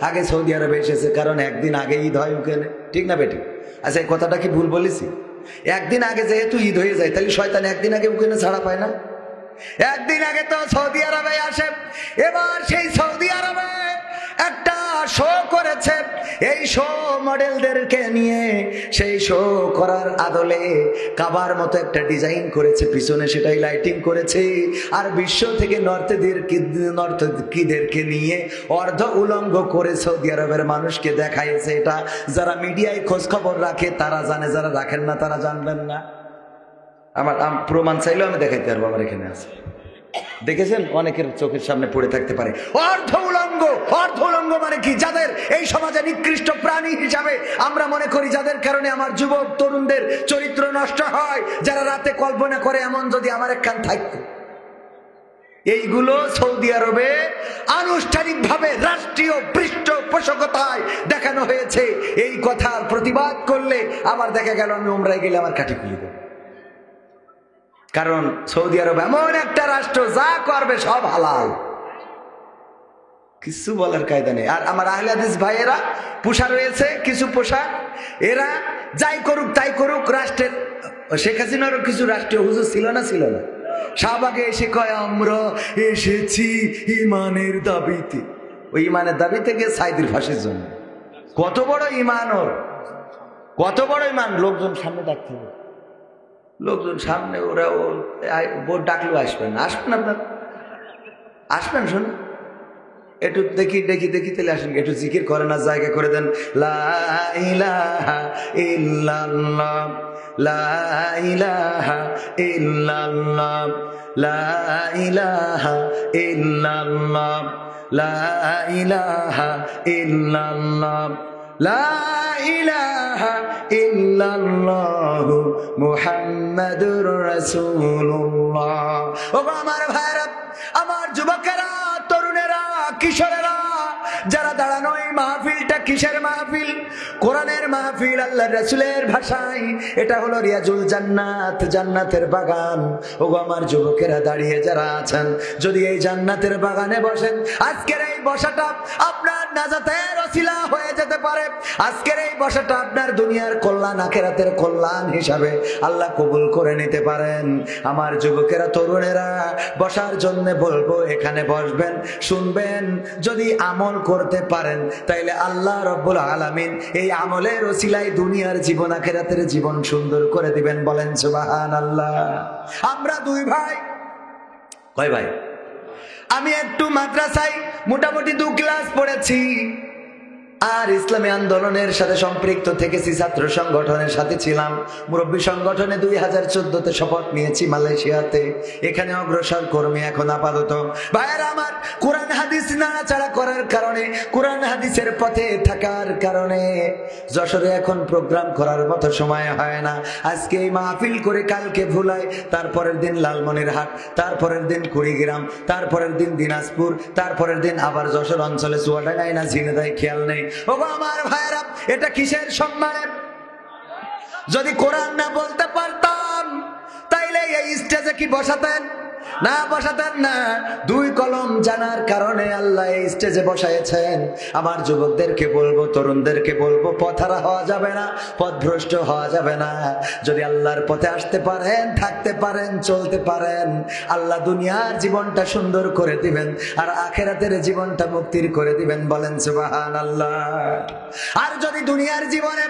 আগে সৌদি আরবে এসেছে, কারণ একদিন আগে ঈদ হয় ওখানে, ঠিক না বেটি? আচ্ছা, এই কথাটা কি ভুল বলেছি? একদিন আগে যেহেতু ঈদ হয়ে যায়, তাহলে শয়তান একদিন আগে ওখানে ছাড়া পায় না? একদিন আগে তো সৌদি আরবে আসে। এবার সেই সৌদি আরবে একটা শো করেছে, এই শো মডেলদেরকে নিয়ে, সেই শো করার আদলে কাবার মতো একটা ডিজাইন করেছে, পিছনে সেটাই লাইটিং করেছে, আর বিশ্ব থেকে নর্তকীদেরকে নিয়ে অর্ধ উলঙ্গ করে সৌদি আরবের মানুষকে দেখাইছে। এটা যারা মিডিয়ায় খোঁজ খবর রাখে তারা জানে, যারা রাখেন না তারা জানবেন না। আমার প্রমাণ চাইলেও আমি দেখাইতে পারবো, আমার এখানে আছে, দেখেছেন? অনেকের চোখের সামনে পড়ে থাকতে পারে। অর্ধ উলঙ্গ মানে কি? যাদের এই সমাজে নিকৃষ্ট প্রাণী হিসাবে আমরা মনে করি, যাদের কারণে আমার যুবক তরুণদের চরিত্র নষ্ট হয়, যারা রাতে কল্পনা করে এমন যদি আমার একখান থাকতো। এইগুলো সৌদি আরবে আনুষ্ঠানিকভাবে রাষ্ট্রীয় পৃষ্ঠপোষকতায় দেখানো হয়েছে। এই কথার প্রতিবাদ করলে আবার দেখা গেল আমি উমরায় গেলে আমার কাঠি খুলে দেব। কারণ সৌদি আরব এমন একটা রাষ্ট্র, যা করবে সব হালাল, কিছু বলার কায়দা নেই। আর আমার আহলে হাদিস ভাইয়েরা পোষা রয়েছে কিছু পোশাক, এরা যাই করুক তাই করুক, রাষ্ট্রের শেখ হাসিনারও কিছু রাষ্ট্রীয় হুজুর ছিল না? শাহবাগে এসে কয় আমরা এসেছি ইমানের দাবিতে। ওই ইমানের দাবিতে গিয়ে সাইদির ফাঁসির জন্য। কত বড় ইমান ওর, কত বড় ইমান! লোকজন সামনে ডাকতে হবে, লোকজন সামনে, ওরা বোর্ড ডাকলেও আসবেন আপনার, আসবেন, শোন একটু দেখি তাহলে আসেন, একটু জিকির করে না, জায়গা করে দেন। লা ইলাহা ইল্লাল্লাহ, লা ইলাহা ইল্লাল্লাহ, লা ইলাহা ইল্লাল্লাহ, লা ইলাহা ইল্লাল্লাহ, লা ইলাহা ইল্লাল্লাহ মুহাম্মাদুর রাসূলুল্লাহ। ও আমার ভাইরা, আমার যুবকেরা, তরুণেরা, কিশোরেরা, যারা দাঁড়ানো, এই মাহফিলটা কিসের মাহফিল? কোরআনের মাহফিল। আল্লাহর রাসূলের ভাষায় এটা হলো রিয়াজুল জান্নাত, জান্নাতের বাগান। ও আমার যুবকেরা দাঁড়িয়ে যারা আছেন, যদি এই জান্নাতের বাগানে বসেন, আজকের এই বসাটা আপনার নাজাতের ওসিলা হয়ে যেতে পারে। আজকের এই বসাটা আপনার দুনিয়ার কল্যাণ, আখিরাতের কল্যাণ হিসাবে আল্লাহ কবুল করে নিতে পারেন। আমার যুবকেরা, তরুণেরা, বসার জন্য বলবো, এখানে বসবেন, শুনবেন। যদি আমল করতে পারেন তাইলে আল্লাহ রাব্বুল আলামিন এই আমলের ওসিলায় দুনিয়ার জীবন, আখিরাতের জীবন সুন্দর করে দিবেন। বলেন সুবহানাল্লাহ। আমরা 2 ভাই। কয় ভাই? আমি একটু মাদ্রাসায় মোটামুটি 2 ক্লাস পড়েছি। আর ইসলামী আন্দোলনের সাথে সম্পৃক্ত থেকেছি, ছাত্র সংগঠনের সাথে ছিলাম, মুরব্বী সংগঠনে 2014-তে শপথ নিয়েছি মালয়েশিয়াতে, এখানে অগ্রসর কর্মী এখন আপাতত। ভাইয়েরা আমার, কোরআন হাদিস নাড়াচাড়া করার কারণে, কোরআন হাদিসের পথে থাকার কারণে যশোরে এখন প্রোগ্রাম করার মতো সময় হয় না। আজকে এই মাহফিল করে কালকে ভুলাই, তারপরের দিন লালমনিরহাট, তারপরের দিন কুড়িগ্রাম, তারপরের দিন দিনাজপুর, তারপরের দিন আবার যশোর অঞ্চলে চুয়াডাঙ্গায় না ঝিনেদায়, খেয়াল নেই। ও আমার ভাইয়েরা, এটা কিসের সম্মানের? যদি কোরআন না বলতে পারতাম তাইলে এই স্টেজে কি বসাতেন? না, বসাতেন না। দুই কলম জানার কারণে আল্লাহ এই স্টেজে বসাইছেন। আমার যুবকদেরকে বলবো, তরুণদেরকে বলবো, পথহারা হওয়া যাবে না, পথভ্রষ্ট হওয়া যাবে না। যদি আল্লাহর পথে আসতে পারেন, থাকতে পারেন, চলতে পারেন, আল্লাহ দুনিয়ার জীবনটা সুন্দর করে দিবেন আর আখিরাতের জীবনটা মুক্তির করে দিবেন। বলেন সুবহানাল্লাহ। আর যদি দুনিয়ার জীবনে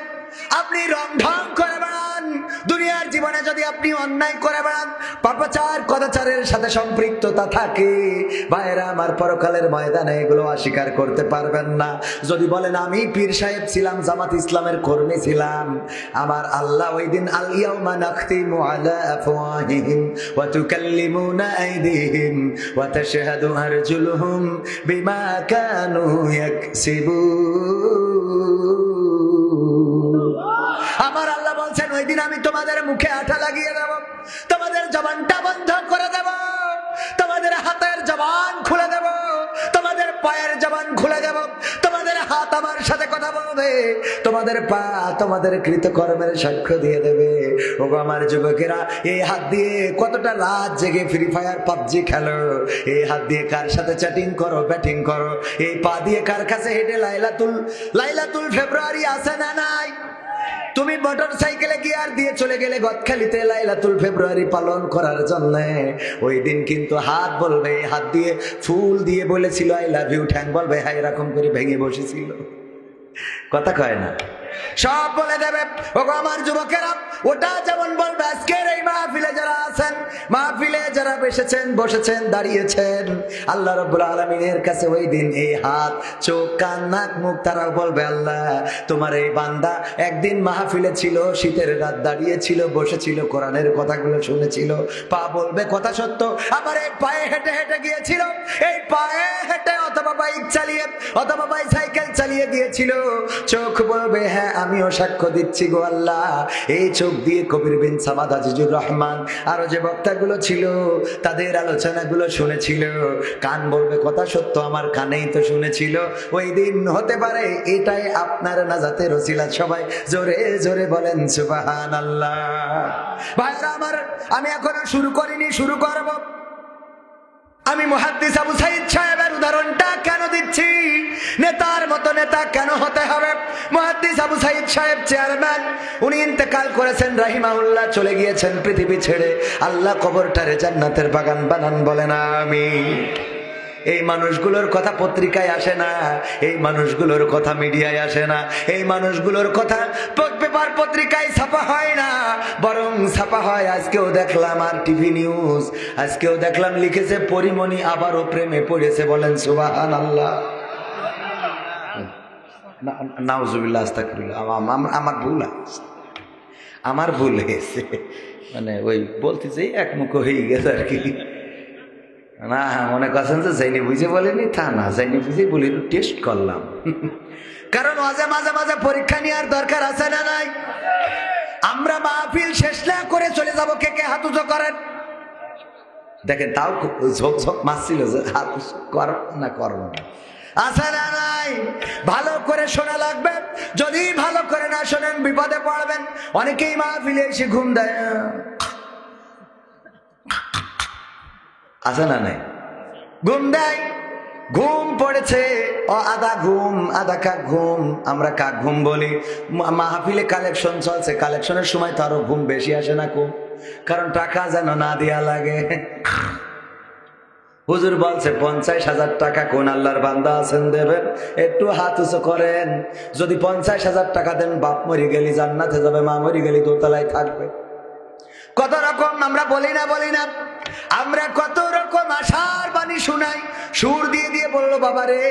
আপনি রং ঢং করে বেড়ান, দুনিয়ার জীবনে যদি আপনি অন্যায় করে বেড়ান, পাপাচার কদাচারের সাথে সম্পৃক্ততা থাকে, ভাইরা আমার, পরকালের ময়দানে এগুলো অস্বীকার করতে পারবেন না। যদি বলেন আমি পীর সাহেব ছিলাম, জামাত ইসলামের কর্মী ছিলাম, আমার আল্লাহ ওই দিন আল ইয়াউমা নাখতিমু আলা আফওয়াহিহিম ওয়া তুকাল্লিমুনা আইদিহিম ওয়া তাশহাদু আরজুলুহুম বিমা কানু ইয়াকসিবুন। আমার আল্লাহ বলছেন ওই দিন আমি তোমাদের মুখে আঠা লাগিয়ে দেব, তোমাদের জবানটা বন্ধ করে দেব, তোমাদের হাতের জবান খুলে দেব, তোমাদের পায়ের জবান খুলে দেব, তোমাদের হাত আমার সাথে কথা বলবে, তোমাদের পা তোমাদের কৃতকর্মের সাক্ষ্য দিয়ে দেবে। ও আমার যুবকেরা, এই হাত দিয়ে কতটা রাত জেগে ফ্রি ফায়ার পাবজি খেলো, এই হাত দিয়ে কার সাথে চ্যাটিং করো, ব্যাটিং করো, এই পা দিয়ে কার কাছে হেঁটে লাইলাতুল ফেব্রুয়ারি আসে না নাই? তুমি মোটর সাইকেলে গিয়ার দিয়ে চলে গেলে গদখালিতে লাইলাতুল ফেব্রুয়ারি পালন করার জন্য। ওই দিন কিন্তু হাত বলবে, হাত দিয়ে ফুল দিয়ে বলেছিল আই লাভ ইউ, ঠ্যাং বলবে হ্যাঁ এরকম করে ভেঙে বসেছিল, কথা কয় না, সব বলে দেবে। ও আমার যুবকেরা, ওটা যেমন বলবে আজকের এই মাহফিলে যারা আছেন, মাহফিলে যারা বসেছেন, দাঁড়িয়েছেন, আল্লাহ রাব্বুল আলামিনের কাছে ওই দিন এই হাত, চোখ, কান, নাক, মুখ তারাও বলবে আল্লাহ তোমার এই বান্দা একদিন মাহফিলে ছিল, শীতের রাত দাঁড়িয়েছিল, বসেছিল, কোরআনের কথাগুলো শুনেছিল, পা বলবে কথা সত্য, আমার এই পায়ে হেঁটে হেঁটে গিয়েছিল, এই পায়ে হেঁটে অথবা বাইক চালিয়ে অথবা বাইসাইকেল চালিয়ে গিয়েছিল, চোখ বলবে হ্যাঁ আমিও সাক্ষ্য দিচ্ছি গো আল্লাহ, এই চোখ দিয়ে কবির বিন সামাদ, আজিজুর রহমান, আরো যে বক্তাগুলো ছিল তাদের আলোচনাগুলো শুনেছিল, কান বলবে কথা সত্য, আমার কানেই তো শুনেছিল। ওই দিন হতে পারে এটাই আপনার নাজাতের ওসিলা। সবাই জোরে জোরে বলেন সুবহানাল্লাহ। ভাইরা আমার, আমি এখনো শুরু করিনি, শুরু করব। আমি মুহাদ্দিস আবু সাঈদ সাহেবের উদাহরণটা কেন দিচ্ছি, নেতার মতো নেতা কেন হতে হবে? মুহাদ্দিস আবু সাঈদ সাহেব চেয়ারম্যান, উনি ইন্তেকাল করেছেন রাহিমাহুল্লাহ, চলে গিয়েছেন পৃথিবী ছেড়ে। আল্লাহ কবরটারে জান্নাতের বাগান বানান, বলেন আমিন। এই মানুষগুলোর কথা পত্রিকায় আসে না, এই মানুষগুলোর কথা মিডিয়ায় আসে না, এই মানুষগুলোর কথা পেপার পত্রিকায় ছাপা হয় না, বরং ছাপা হয়, আজকেও দেখলাম আর টিভি নিউজ, আজকেও দেখলাম লিখেছে পরিমণি আবারও প্রেমে পড়েছে, বলেন সুবহানাল্লাহ। নাউজুবিল্লাহ, আস্তাগফিরুল্লাহ, আমার ভুল হয়েছে, মানে ওই বলতে চাই একমুখ হয়ে গেছে আর কি। না মনে করছেন যে যাইনি বুঝে বলেনি, তা না, যাইনি বুঝে বলি, টেস্ট করলাম। কারণ মাঝে মাঝে মাঝে পরীক্ষা নেওয়ার দরকার আছে না নাই? আমরা মাহফিল শেষ না করে চলে যাব, কে কে হাত উঁচু করেন? দেখেন তাও ঝোঁক ঝোঁক মারছিল যে হাত কর না করবো না, আছে না নাই? ভালো করে শোনা লাগবে, যদি ভালো করে না শোনেন বিপদে পড়বেন। অনেকেই মাহফিলে এসে ঘুম দেয়, আছে না নাই? ঘুম দেয়, ঘুম পড়েছে, আধা ঘুম আধা কাক ঘুম, আমরা কাক ঘুম বলি। মাহফিলে কালেকশন চলছে, কালেকশনের সময় তো আরো ঘুম বেশি আসে না খুব, কারণ টাকা যেন না দেয়া লাগে। হুজুর বলছে 50,000 টাকা কোন আল্লাহর বান্দা আছেন দেবেন? একটু হাত উঁচু করেন। যদি 50,000 টাকা দেন, বাপ মরি গেলি জান্নাতে যাবে, মা মরি গেলি দোতলায় থাকবে। কত রকম আমরা বলি না, আমরা কত রকম আশার বাণী শুনাই, সুর দিয়ে দিয়ে বললো বাবা রে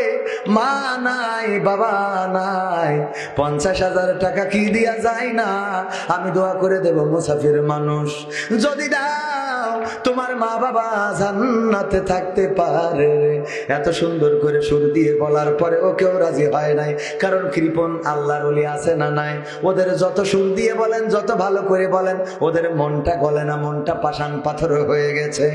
মা নাই বাবা নাই, 50,000 টাকা কি দিয়া যায় না, আমি দোয়া করে দেব মুসাফির মানুষ, যদি দাও তোমার মা বাবা জান্নাতে থাকতে পারে। এত সুন্দর করে সুর দিয়ে বলার পরে ও কেউ রাজি হয় নাই, কারণ কৃপণ আল্লাহর ওলি আছে না নাই, ওদের যত সুর দিয়ে বলেন যত ভালো করে বলেন ওদের মনটা গলে না, মনটা পাষাণ পাথর হয়ে গেছে।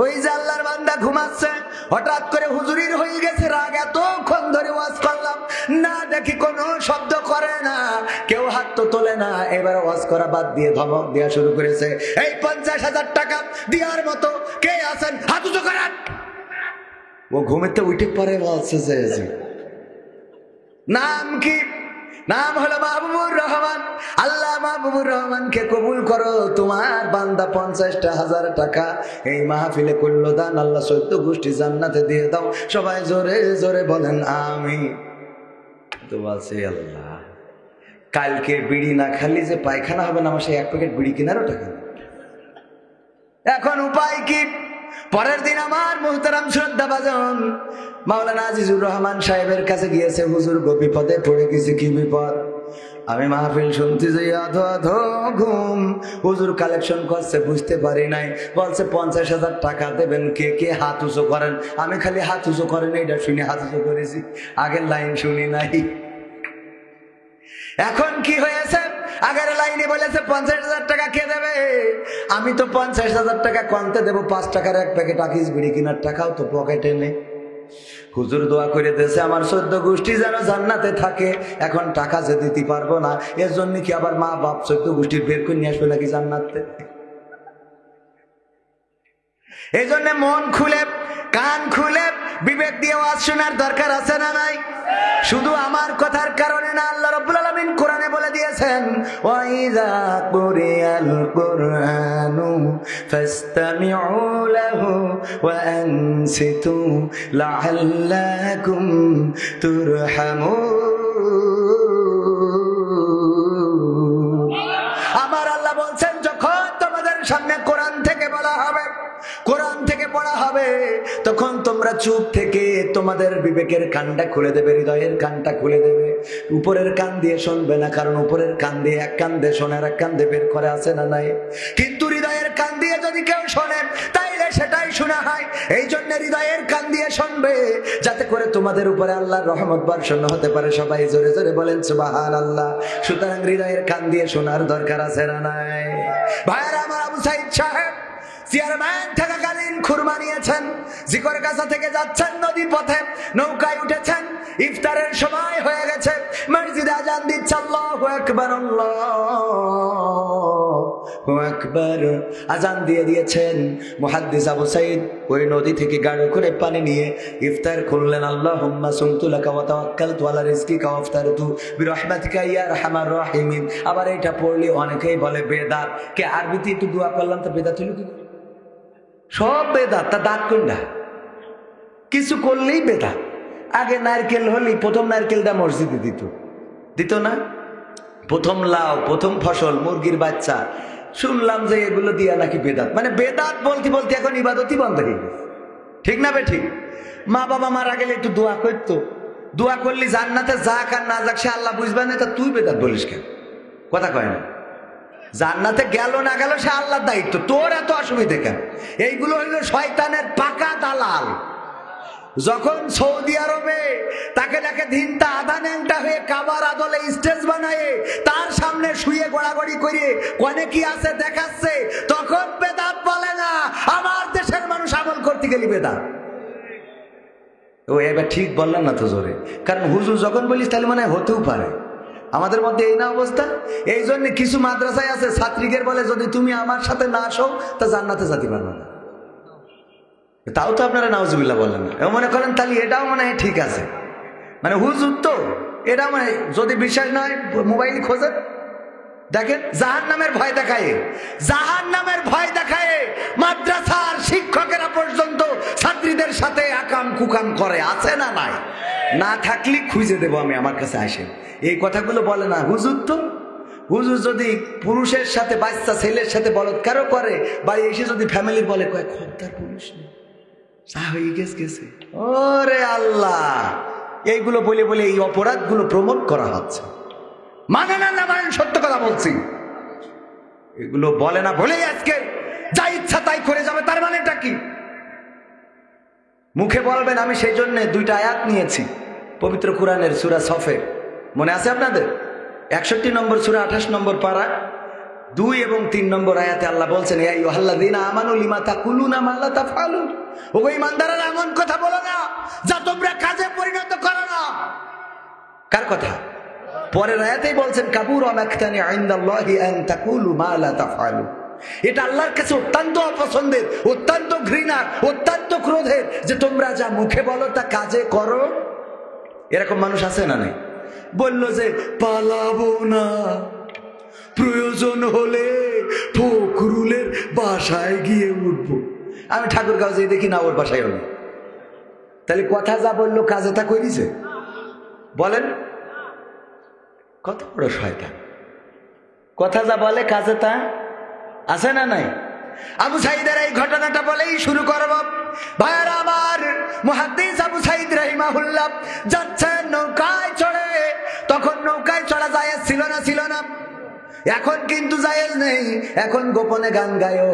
ওই যে আল্লাহর বান্দা ঘুমাচ্ছে, হঠাৎ করে হুজুরির হয়ে গেছে রাগ, এতক্ষণ ধরে ওয়াজ করলাম না দেখি কোনো শব্দ করে না, কেউ হাত তো তোলে না, এবার ওয়াজ করা বাদ দিয়ে ধমক দেওয়া শুরু করেছে, এই 50,000 টাকা দেওয়ার মতো কে আছেন হাত উঁচু করেন। ও ঘুমেতে উঠে পরে বলছে যে নাম কি? নাম হলো মাহবুবুর রহমান। আল্লাহ মাহবুবুর রহমানকে কবুল করো, তোমার বান্দা 50,000 টাকা এই মাহফিলে করলো দান, আল্লাহ 14 গোষ্ঠী জান্নাতে দিয়ে দাও। সবাই জোরে জোরে বলেন আমিন। তো বলছে আল্লাহ কালকে বিড়ি না খালি যে পায়খানা হবে না, আমার সেই 1 প্যাকেট বিড়ি কেনারও টাকা নেই। এখন উপায় কি? পরের দিন আমার মুহতারাম শ্রদ্ধাভাজন মাওলানা আজিজুর রহমান সাহেবের কাছে গিয়েছে, হুজুর গো বিপদে পড়ে গেছে। কি বিপদ? আমি মাহফিল শুনতে যাই, আধো আধো ঘুম, হুজুর কালেকশন করছে বুঝতে পারি নাই, বলছে 50,000 টাকা দেবেন, কে কে হাত উঁচু করেন। আমি খালি হাত উঁচু করেন এটা শুনে হাত উঁচু করেছি, আগের লাইন শুনি নাই। এখন কি হয়েছে? আগের লাইনে বলেছে 50,000 টাকা কে দেবে, আমি তো 50,000 টাকা কমতে দেবো, 5 টাকার 1 প্যাকেট আকিস বিড়ি কেনার টাকাও তো পকেটে নেই। হুজুর দোয়া করে দিয়েছে আমার 14 গোষ্ঠী যেন জান্নাতে থাকে, এখন টাকা যে দিতে পারবো না, এর জন্য কি আবার মা বাপ 14 গোষ্ঠীর বের করে নিয়ে আসবে নাকি জান্নাতে? এই জন্য মন খুলে কান খুলে বিবেক দিয়ে ওয়াজ শোনার দরকার আছে না নাই? শুধু আমার কথার কারণে না, আল্লাহ রাব্বুল আলামিন কোরআনে বলে দিয়েছেন ওয়াইযা কুরিয়াল কুরআনু ফাসতামিউ লাহু ওয়া আনসিতু লাআল্লাকুম তুরহামুন। আমার আল্লাহ বলছেন যখন তোমাদের সামনে কোরআন থেকে বলা হবে, কোরআন থেকে পড়া হবে, তখন তোমরা চুপ থেকে তোমাদের বিবেকের কানটা খুলে দেবে, হৃদয়ের কানটা খুলে দেবে। উপরের কান দিয়ে শুনবে না, কারণ উপরের কান দিয়ে এক কান দিয়ে শোনার এক কান দিয়ে বের করে আছে না নাই? কিন্তু হৃদয়ের কান দিয়ে যদি কেউ শোনে তাইলে সেটাই শোনা হয়। এই জন্য হৃদয়ের কান দিয়ে শুনবে, যাতে করে তোমাদের উপরে আল্লাহর রহমত বর্ষণ হতে পারে। সবাই জোরে জোরে বলেন সুবহানাল্লাহ। সুতরাং হৃদয়ের কান দিয়ে শোনার দরকার আছে না নাই? ভাইরা আমার, আবু সাইদ সাহেব চেয়ারম্যান থাকাকালীন খুরমা নিয়েছেন, জিকরগাছা থেকে যাচ্ছেন নদী পথে, নৌকায় উঠেছেন, ইফতারের সময় হয়ে গেছে, মসজিদে আজান দিচ্ছে আল্লাহু আকবার আল্লাহু আকবার, আজান দিয়ে দিয়েছেন। মুহাদ্দিস আবু সাইদ ওই নদী থেকে গাড়ি করে পানি নিয়ে ইফতার করলেন। আল্লাহুম্মা সুমতু লাকা ওয়া তাওয়াক্কালতু আলা রিজকিকা ওয়া আফতারতু বিরহমাতিকা ইয়া আরহামার রাহিমিন। আবার এটা পড়লে অনেকেই বলে বেদাত, কে আরবিতে একটু দোয়া করলাম তো বেদাত হলো কি? সব বেদাত। তা দাঁত কোনটা? কিছু করলেই বেদাত। আগে নারকেল হলি প্রথম নারকেলটা মসজিদে দিত না? প্রথম লাউ, প্রথম ফসল, মুরগির বাচ্চা, শুনলাম যে এগুলো দিয়া নাকি বেদাত। মানে বেদাত বলতে বলতে এখন ইবাদতই বন্ধ হয়ে গেছে। ঠিক না বে ঠিক? মা বাবা মারা গেলে একটু দোয়া করতো, দোয়া করলি জান্নাতে যাক আর না যাক সে আল্লাহ বুঝবে না, তা তুই বেদাত বলিস কেন? কথা কয় না? জান্নাতে গেল না গেল সে আল্লাহর দায়িত্ব, তোর এত অসুবিধে কেন? এইগুলো হইল শয়তানের পাকা দালাল। যখন সৌদি আরবে তাকে দেখে ধিনতা আধা ন্যাংটা হয়ে কাবার আদলে স্টেজ বানায়, তার সামনে শুয়ে গোড়াগড়ি করে কোনে কি আছে দেখাচ্ছে, তখন বেদাত বলে না। আমার দেশের মানুষ আমল করতে গেলি বেদাত। ও এবার ঠিক বললেন না তো জোরে, কারণ হুজুর যখন বলিস তাহলে মানে হতেও পারে। আমাদের মধ্যে এই না অবস্থা। এই জন্য কিছু মাদ্রাসায় আছে ছাত্রীদের বলে যদি তুমি আমার সাথে না আসো তা জান্নাতে যেতে পারবে না। তাও তো আপনারা নাউজুবিল্লাহ বলেন না, মনে করেন তাহলে এটাও মনে হয় ঠিক আছে। মানে হুজুর তো এটা মানে যদি বিশ্বাস না হয় মোবাইল খোঁজেন, দেখেন জাহান্নামের ভয় দেখায়, জাহান্নামের ভয় দেখায় মাদ্রাসার শিক্ষকেরা পর্যন্ত ছাত্রীদের সাথে আকাম কুকাম করে, আছে না নাই? না থাকলে খুঁজে দেবো আমি, আমার কাছে আসেন। এই কথাগুলো বলে না হুজুর। তো হুজুর যদি পুরুষের সাথে বাচ্চা ছেলের সাথে বলৎকারও করে, বাড়ি এসে যদি ফ্যামিলির বলে কয় খবরদার পুলিশ নেই, গেছে। ওরে আল্লাহ, এইগুলো বলে বলে এই অপরাধগুলো প্রমোট করা হচ্ছে। মানে না না মানেন, সত্য কথা বলছি। এগুলো বলে না বলেই আজকে যা ইচ্ছা তাই করে যাবে, তার মানেটা কি? মুখে বলবেন। আমি সেই জন্য 2টা আয়াত নিয়েছি পবিত্র কোরআনের সূরা সফের, মনে আছে আপনাদের? 61 নম্বর সূরা 28 নম্বর পারা 2 এবং 3 নম্বর আয়াতে আল্লাহ বলছেন, ইয়া আইয়ুহাল্লাযীনা আমানু লিমা তাকুলুনা মা লা তাফআলুন। ও ঈমানদাররা, এমন কথা বলো না যা তোমরা কাজে পরিণত করো না। কার কথা? পরের আয়াতেই বলছেন, কাবুরা মাকতানি ইনদাল্লাহি আন তাকুলু মা লা তাফআলুন। এটা আল্লাহর কাছে অত্যন্ত অপছন্দের, অত্যন্ত ঘৃণার, অত্যন্ত ক্রোধের যে তোমরা যা মুখে বলো তা কাজে করো। এরকম মানুষ আছে না নাই? বলল যে পালাবো না, প্রয়োজন হলে ফখরুলের বাসায় গিয়ে উঠবো। আমি ঠাকুরগাঁও যেয়ে দেখি না ওর বাসায় হলো। তাহলে কথা যা বললো কাজে তা করিছে? বলেন, কত বড় শয়তান! কথা যা বলে কাজে তা আছে না নাই? আবু সাঈদের এই ঘটনাটা বলেই শুরু করব। ভাইরা আমার, মুহাদ্দিস আবু সাঈদ রাহিমাহুল্লাহ যাচ্ছেন নৌকায় চড়ে। তখন নৌকায় চড়া জায়েজ ছিল না? ছিল না? এখন কিন্তু জায়েজ নেই। এখন গোপনে গান গায়, ও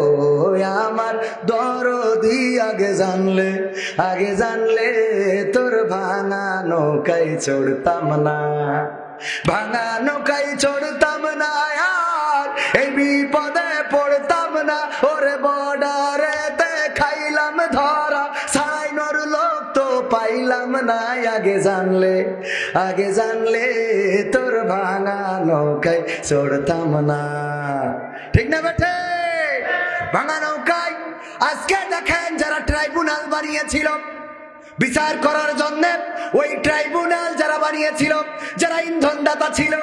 আমার দরদি আগে জানলে তোর ভাঙা নৌকায় চড়তাম না, ভাঙা নৌকায় চড়তাম না, আর এই বিপদে পড়তাম না। ওরে বর্ডারেতে খাইলাম ধরা, সাইনর লোক তো পাইলাম না। আগে জানলে তোর ভাঙা নৌকায় চড়তাম না। ঠিক না বেঠে? ভাঙা নৌকায় আজকে দেখেন যারা ট্রাইব্যুনাল বানিয়েছিল বিচার করার জন্য, ওই ট্রাইব্যুনাল যারা বানিয়েছিল, যারা ইন্ধনদাতা ছিল,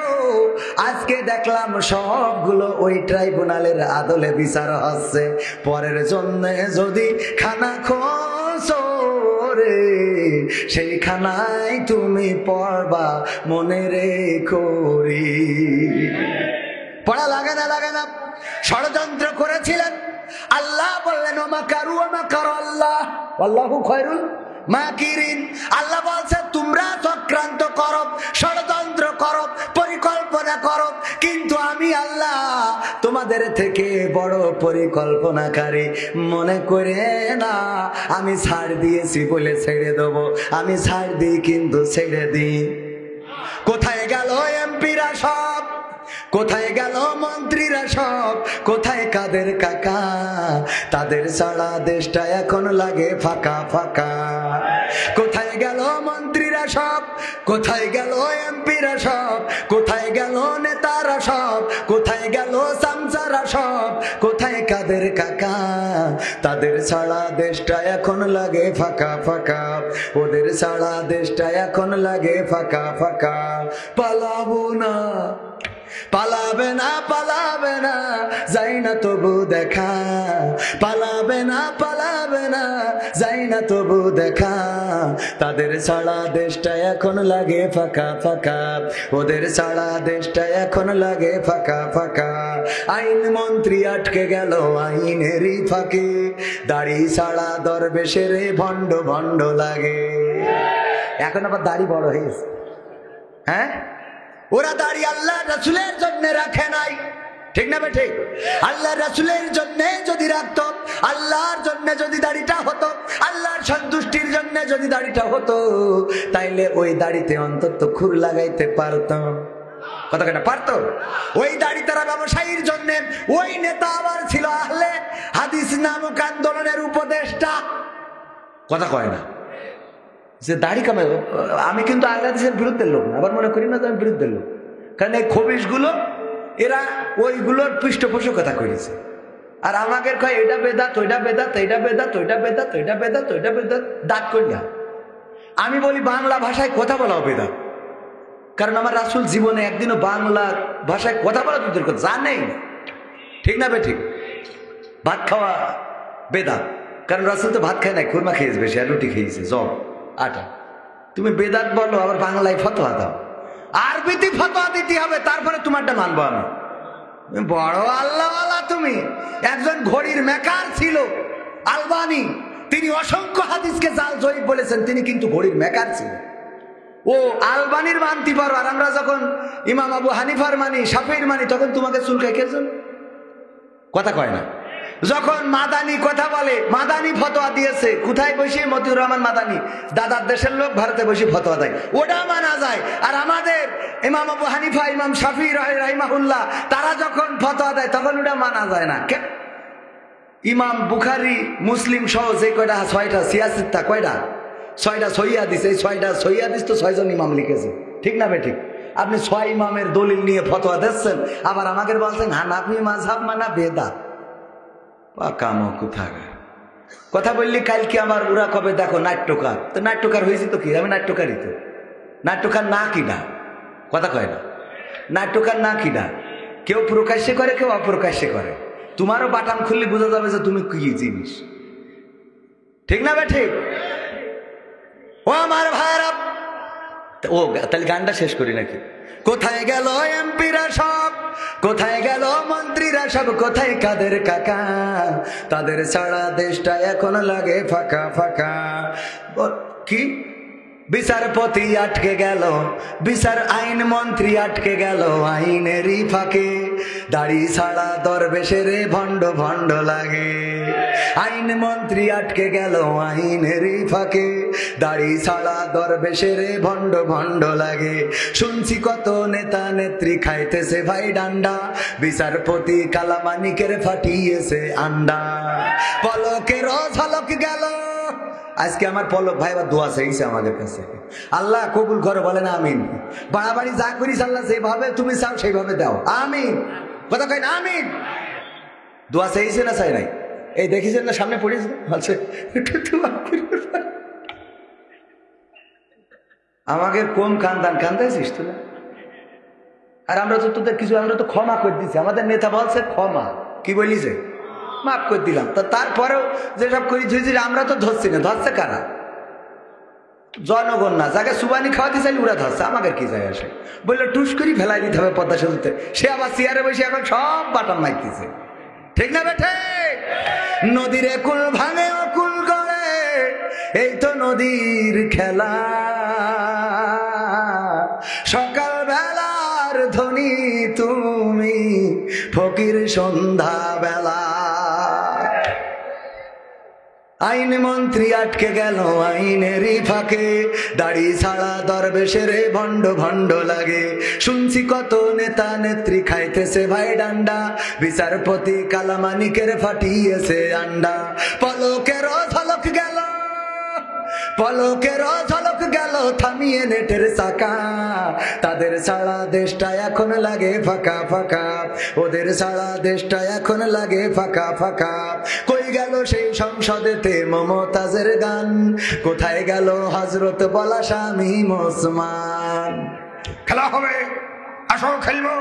আজকে দেখলাম সবগুলো ওই ট্রাইব্যুনালের আদলে বিচার হচ্ছে। পরের জন্য যদি খানা খোঁজো রে, সেই খানায় তুমি পড়বা মনে রেখো রে। পড়া লাগে না? লাগে না? ষড়যন্ত্র করেছিলেন। আল্লাহ বললেন, ওমা কারু আল্লাহ আল্লাহু খায়রুল মাকিরিন। আল্লাহ বলছে তোমরা চক্রান্ত করো, ষড়যন্ত্র করো, পরিকল্পনা করো, কিন্তু আমি আল্লাহ তোমাদের থেকে বড় পরিকল্পনাকারী। মনে করে না আমি ছাড় দিয়েছি বলে ছেড়ে দেবো। আমি ছাড় দিই কিন্তু ছেড়ে দিই। কোথায় গেল এমপিরা সব? কোথায় গেল মন্ত্রীরা সব? কোথায় কাদের কাকা? তাদের ছাড়া দেশটা এখন লাগে ফাঁকা ফাঁকা। কোথায় গেল মন্ত্রীরা সব? কোথায় গেল এমপিরা সব? কোথায় গেল নেতারা সব? কোথায় গেল সামসারা সব? কোথায় কাদের কাকা? তাদের ছাড়া দেশটা এখন লাগে ফাঁকা ফাঁকা। ওদের ছাড়া দেশটা এখন লাগে ফাঁকা ফাঁকা। পালাবো না, পালাবে না, পালাবে না, যাই না তবু দেখা। পালাবে না, পালাবে না, যাই না তবু দেখা। তাদের ছাড়া দেশটা এখন লাগে ফাঁকা ফাঁকা। ওদের ছাড়া দেশটা এখন লাগে ফাঁকা ফাঁকা। আইন মন্ত্রী আটকে গেল আইনেরই ফাঁকে। দাড়ি ছাড়া দরবেশের ভণ্ড ভণ্ড লাগে। এখন আবার দাড়ি বড় হয়েছে। হ্যাঁ, ওরা দাড়ি আল্লাহ রাসূলের জন্য রাখে নাই। ঠিক না বেঠিক? আল্লাহ রাসূলের জন্য যদি রাখত, আল্লাহর জন্য যদি দাড়িটা হতো, আল্লাহর সন্তুষ্টির জন্য যদি দাড়িটা হতো, তাইলে ওই দাড়িতে অন্তত খুর লাগাইতে পারত। কথা কেন পারত? ওই দাড়ি তারা ব্যবসায়ীর জন্য। ওই নেতা আবার ছিল আহলে হাদিস নামক আন্দোলনের উপদেষ্টা। কথা কয় না যে দাড়ি কামাই। আমি কিন্তু আহলে হাদিসের বিরুদ্ধে লোক না, আবার মনে করি না যে আমি বিরুদ্ধে লোক। কারণ এই খবিশগুলো এরা ওইগুলোর পৃষ্ঠপোষকতা করেছে। আর আমাকে কয় এটা বেদাত, ওইটা বেদাত, এইটা বেদাত, ওইটা বেদাত, ওইটা বেদাত, ওইটা বেদাত। দাঁত করি না। আমি বলি বাংলা ভাষায় কথা বলাও বেদাত। কারণ আমার রাসূল জীবনে একদিনও বাংলা ভাষায় কথা বলা তোদের কথা জানেই না। ঠিক না বেঠিক? ভাত খাওয়া বেদাত। কারণ রাসূল তো ভাত খায় নাই, খুরমা খেয়েছে বেশি, আর রুটি খেয়েছে, জব আটা। তুমি বেদাত বলো, আবার বাংলায় ফতোয়া দাও। আরবিতে ফতোয়া দিতে হবে, তারপরে তোমারটা মানবো আমি। বড় আল্লাহওয়ালা তুমি। একজন ঘড়ির মেকার ছিল আলবানি, তিনি অসংখ্য হাদিসকে জাল জয়ীফ বলেছেন, তিনি কিন্তু ঘড়ির মেকার ছিলেন। ও আলবানির মানতে পারো, আর আমরা যখন ইমাম আবু হানিফার মানি, শাফিঈর মানি, তখন তোমাকে চুলকায় কে জন? কথা কয় না। যখন মাদানি কথা বলে, মাদানি ফতোয়া দিয়েছে, কোথায় বসে? মতিউর রহমান মাদানি, দাদার দেশের লোক, ভারতে বসে ফতোয়া দেয়, ওটা মানা যায়। আর আমাদের ইমাম আবু হানিফা, ইমাম শাফিঈ রাহিমাহুল্লাহ, তারা যখন ফতোয়া দেয় তখন ওটা মানা যায় না। কেন? ইমাম বুখারী, মুসলিম সহ যে কয়টা, 6টা সিয়াসিত্তা, কয়টা? 6টা সহিহ হাদিস। এই 6টা সহিহ হাদিস তো 6 জন ইমাম লিখেছে, ঠিক না বেঠিক? আপনি 6 ইমামের দলিল নিয়ে ফতোয়া দিচ্ছেন, আবার আমাকে বলছেন হানাফি মাযহাব মানা বেদাত। পাকামো কোথাকার কথা বললি। কালকে আমার ওরা কবে দেখো নাট্যকার, তো নাট্যকার হয়েছি তো কি? আমি নাট্যকারই তো। নাট্যকার না কিনা? কথা কয় না। নাট্যকার না কিনা? কেউ প্রকাশ্যে করে, কেউ অপ্রকাশ্যে করে। তোমারও বাটাম খুললে বোঝা যাবে যে তুমি কি জিনিস, ঠিক না বেঠিক? ও আমার ভাইরা, ও তাহলে গানটা শেষ করি নাকি? কোথায় গেল এমপিরা সব, কোথায় গেল মন্ত্রীরা সব, কোথায় কাদের কাকা? তাদের ছাড়া দেশটা এখন লাগে ফাঁকা ফাঁকা। কি বিচারপতি আটকে গেল, বিচার আইন মন্ত্রী আটকে গেল আইনেরই ফাঁকে। দাড়ি ছাড়া দরবেশের ভণ্ড ভণ্ড লাগে। আইন মন্ত্রী আটকে গেল আইনেরই ফাঁকে, দাড়ি ছাড়া দরবেশের ভণ্ড ভণ্ড লাগে। শুনছি কত নেতা নেত্রী খাইতেছে ভাই ডান্ডা, বিচারপতি কালামানিকের ফাটিয়েছে আন্ডা। পলকের ঝলক গেল। আজকে আমার পলক ভাই আবার দোয়া চাইছে আমাদের কাছে, আল্লাহ কবুল করে, বলেন আমিন। বাড়াবাড়ি যা করিস আল্লাহ যেভাবে তুমি চাও সেইভাবে দাও, আমিন। কথা কয় না আমিন? দোয়া চাইছে না চাই নাই? এই দেখিছেন না সামনে পড়েছে, বলছে আমাকে কম কান্দান, কান্দাইছিস তো না? আর আমরা তো তোদের কিছু, আমরা তো ক্ষমা করে দিচ্ছি। আমাদের নেতা বলছে ক্ষমা, কি বলিছে? মাফ করে দিলাম। তা তারপরেও যেসব করি ধুইছি আমরা তো ধরছি না, ধরছে কারা? জনগণ না, যাকে সুবানি খাওয়াতে চাইলে ওরা ধরছে, আমাকে কি যায় আসে? বললো টুস করি ফেলাই দিতে হবে পদ্মা সেতুতে, সে আবার চেয়ারে বসে এখন সব বাটাম মাইতেছে, ঠিক না বেঠে? নদীর কুল ভাঙে অকুল গড়ে, এই তো নদীর খেলা। সকাল বেলার ধ্বনি তুমি, ফকির সন্ধ্যা বেলা। আইন মন্ত্রী আটকে গেল আইনেরই ফাঁকে, দাড়ি ছাড়া দরবেশের ভণ্ড ভণ্ড লাগে। শুনছি কত নেতা নেত্রী খাইতেছে ভাই ডান্ডা, বিচারপতি কালামানিকের ফাটিয়েছে আন্ডা। পলকের ঝলক গেল, পলকের ঝলক গেল থামিয়ে নেটের চাকা। তাদের ছাড়া দেশটা এখন লাগে ফাঁকা ফাঁকা, ওদের ছাড়া দেশটা এখন লাগে ফাঁকা ফাঁকা। কই গেল সেই সংসদেতে মমতাজের গান, কোথায় গেল হযরত বলা শামীম ওসমান? খেলা হবে, আসো খেলবো।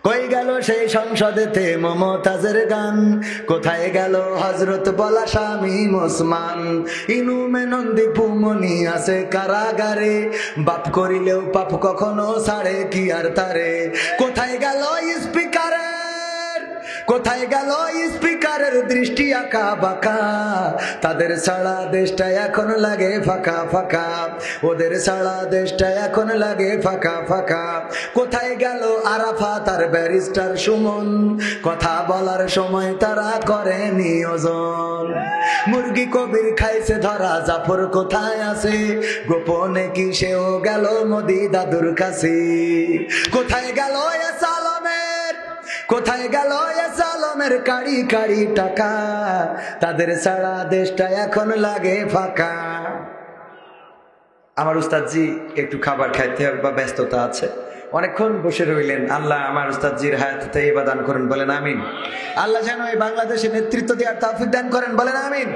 কই গেল সেই সংসদেতে মমতাজের গান, কোথায় গেল হযরত বলা শামীম ওসমান? ইনুমে নন্দী পুমনি আছে কারাগারে, বাপ করিলেও পাপ কখনো ছাড়ে কি আর তারে? কোথায় গেল স্পিকারের, কোথায় গেল স্পিকারের দৃষ্টি আঁকা বাঁকা? তাদের ছাড়া দেশটা এখন লাগে ফাঁকা ফাঁকা, ওদের ছাড়া দেশটা এখন লাগে ফাঁকা ফাঁকা। কোথায় গেল আরাফাত আর ব্যারিস্টার সুমন? কথা বলার সময় তারা করে নিয়োজন। মুরগি কবির খাইছে ধরা, জাফর কোথায় আছে? গোপনে কি সেও গেল মোদি দাদুর কাছে? কোথায় গেল সালামের, কোথায় গেল সালামের কাড়ি কাড়ি টাকা? তাদের ছাড়া দেশটা এখন লাগে ফাঁকা। আমার উস্তাদজি একটু খাবার খাইতে হবে বা ব্যস্ততা আছে, অনেকক্ষণ বসে রইলেন। আল্লাহ আমার উস্তাদজির হায়াতে ইবাদত দান করেন, বলেন আমিন। আল্লাহ যেন এই বাংলাদেশে নেতৃত্ব দেওয়ার তৌফিক দান করেন, বলেন আমিন।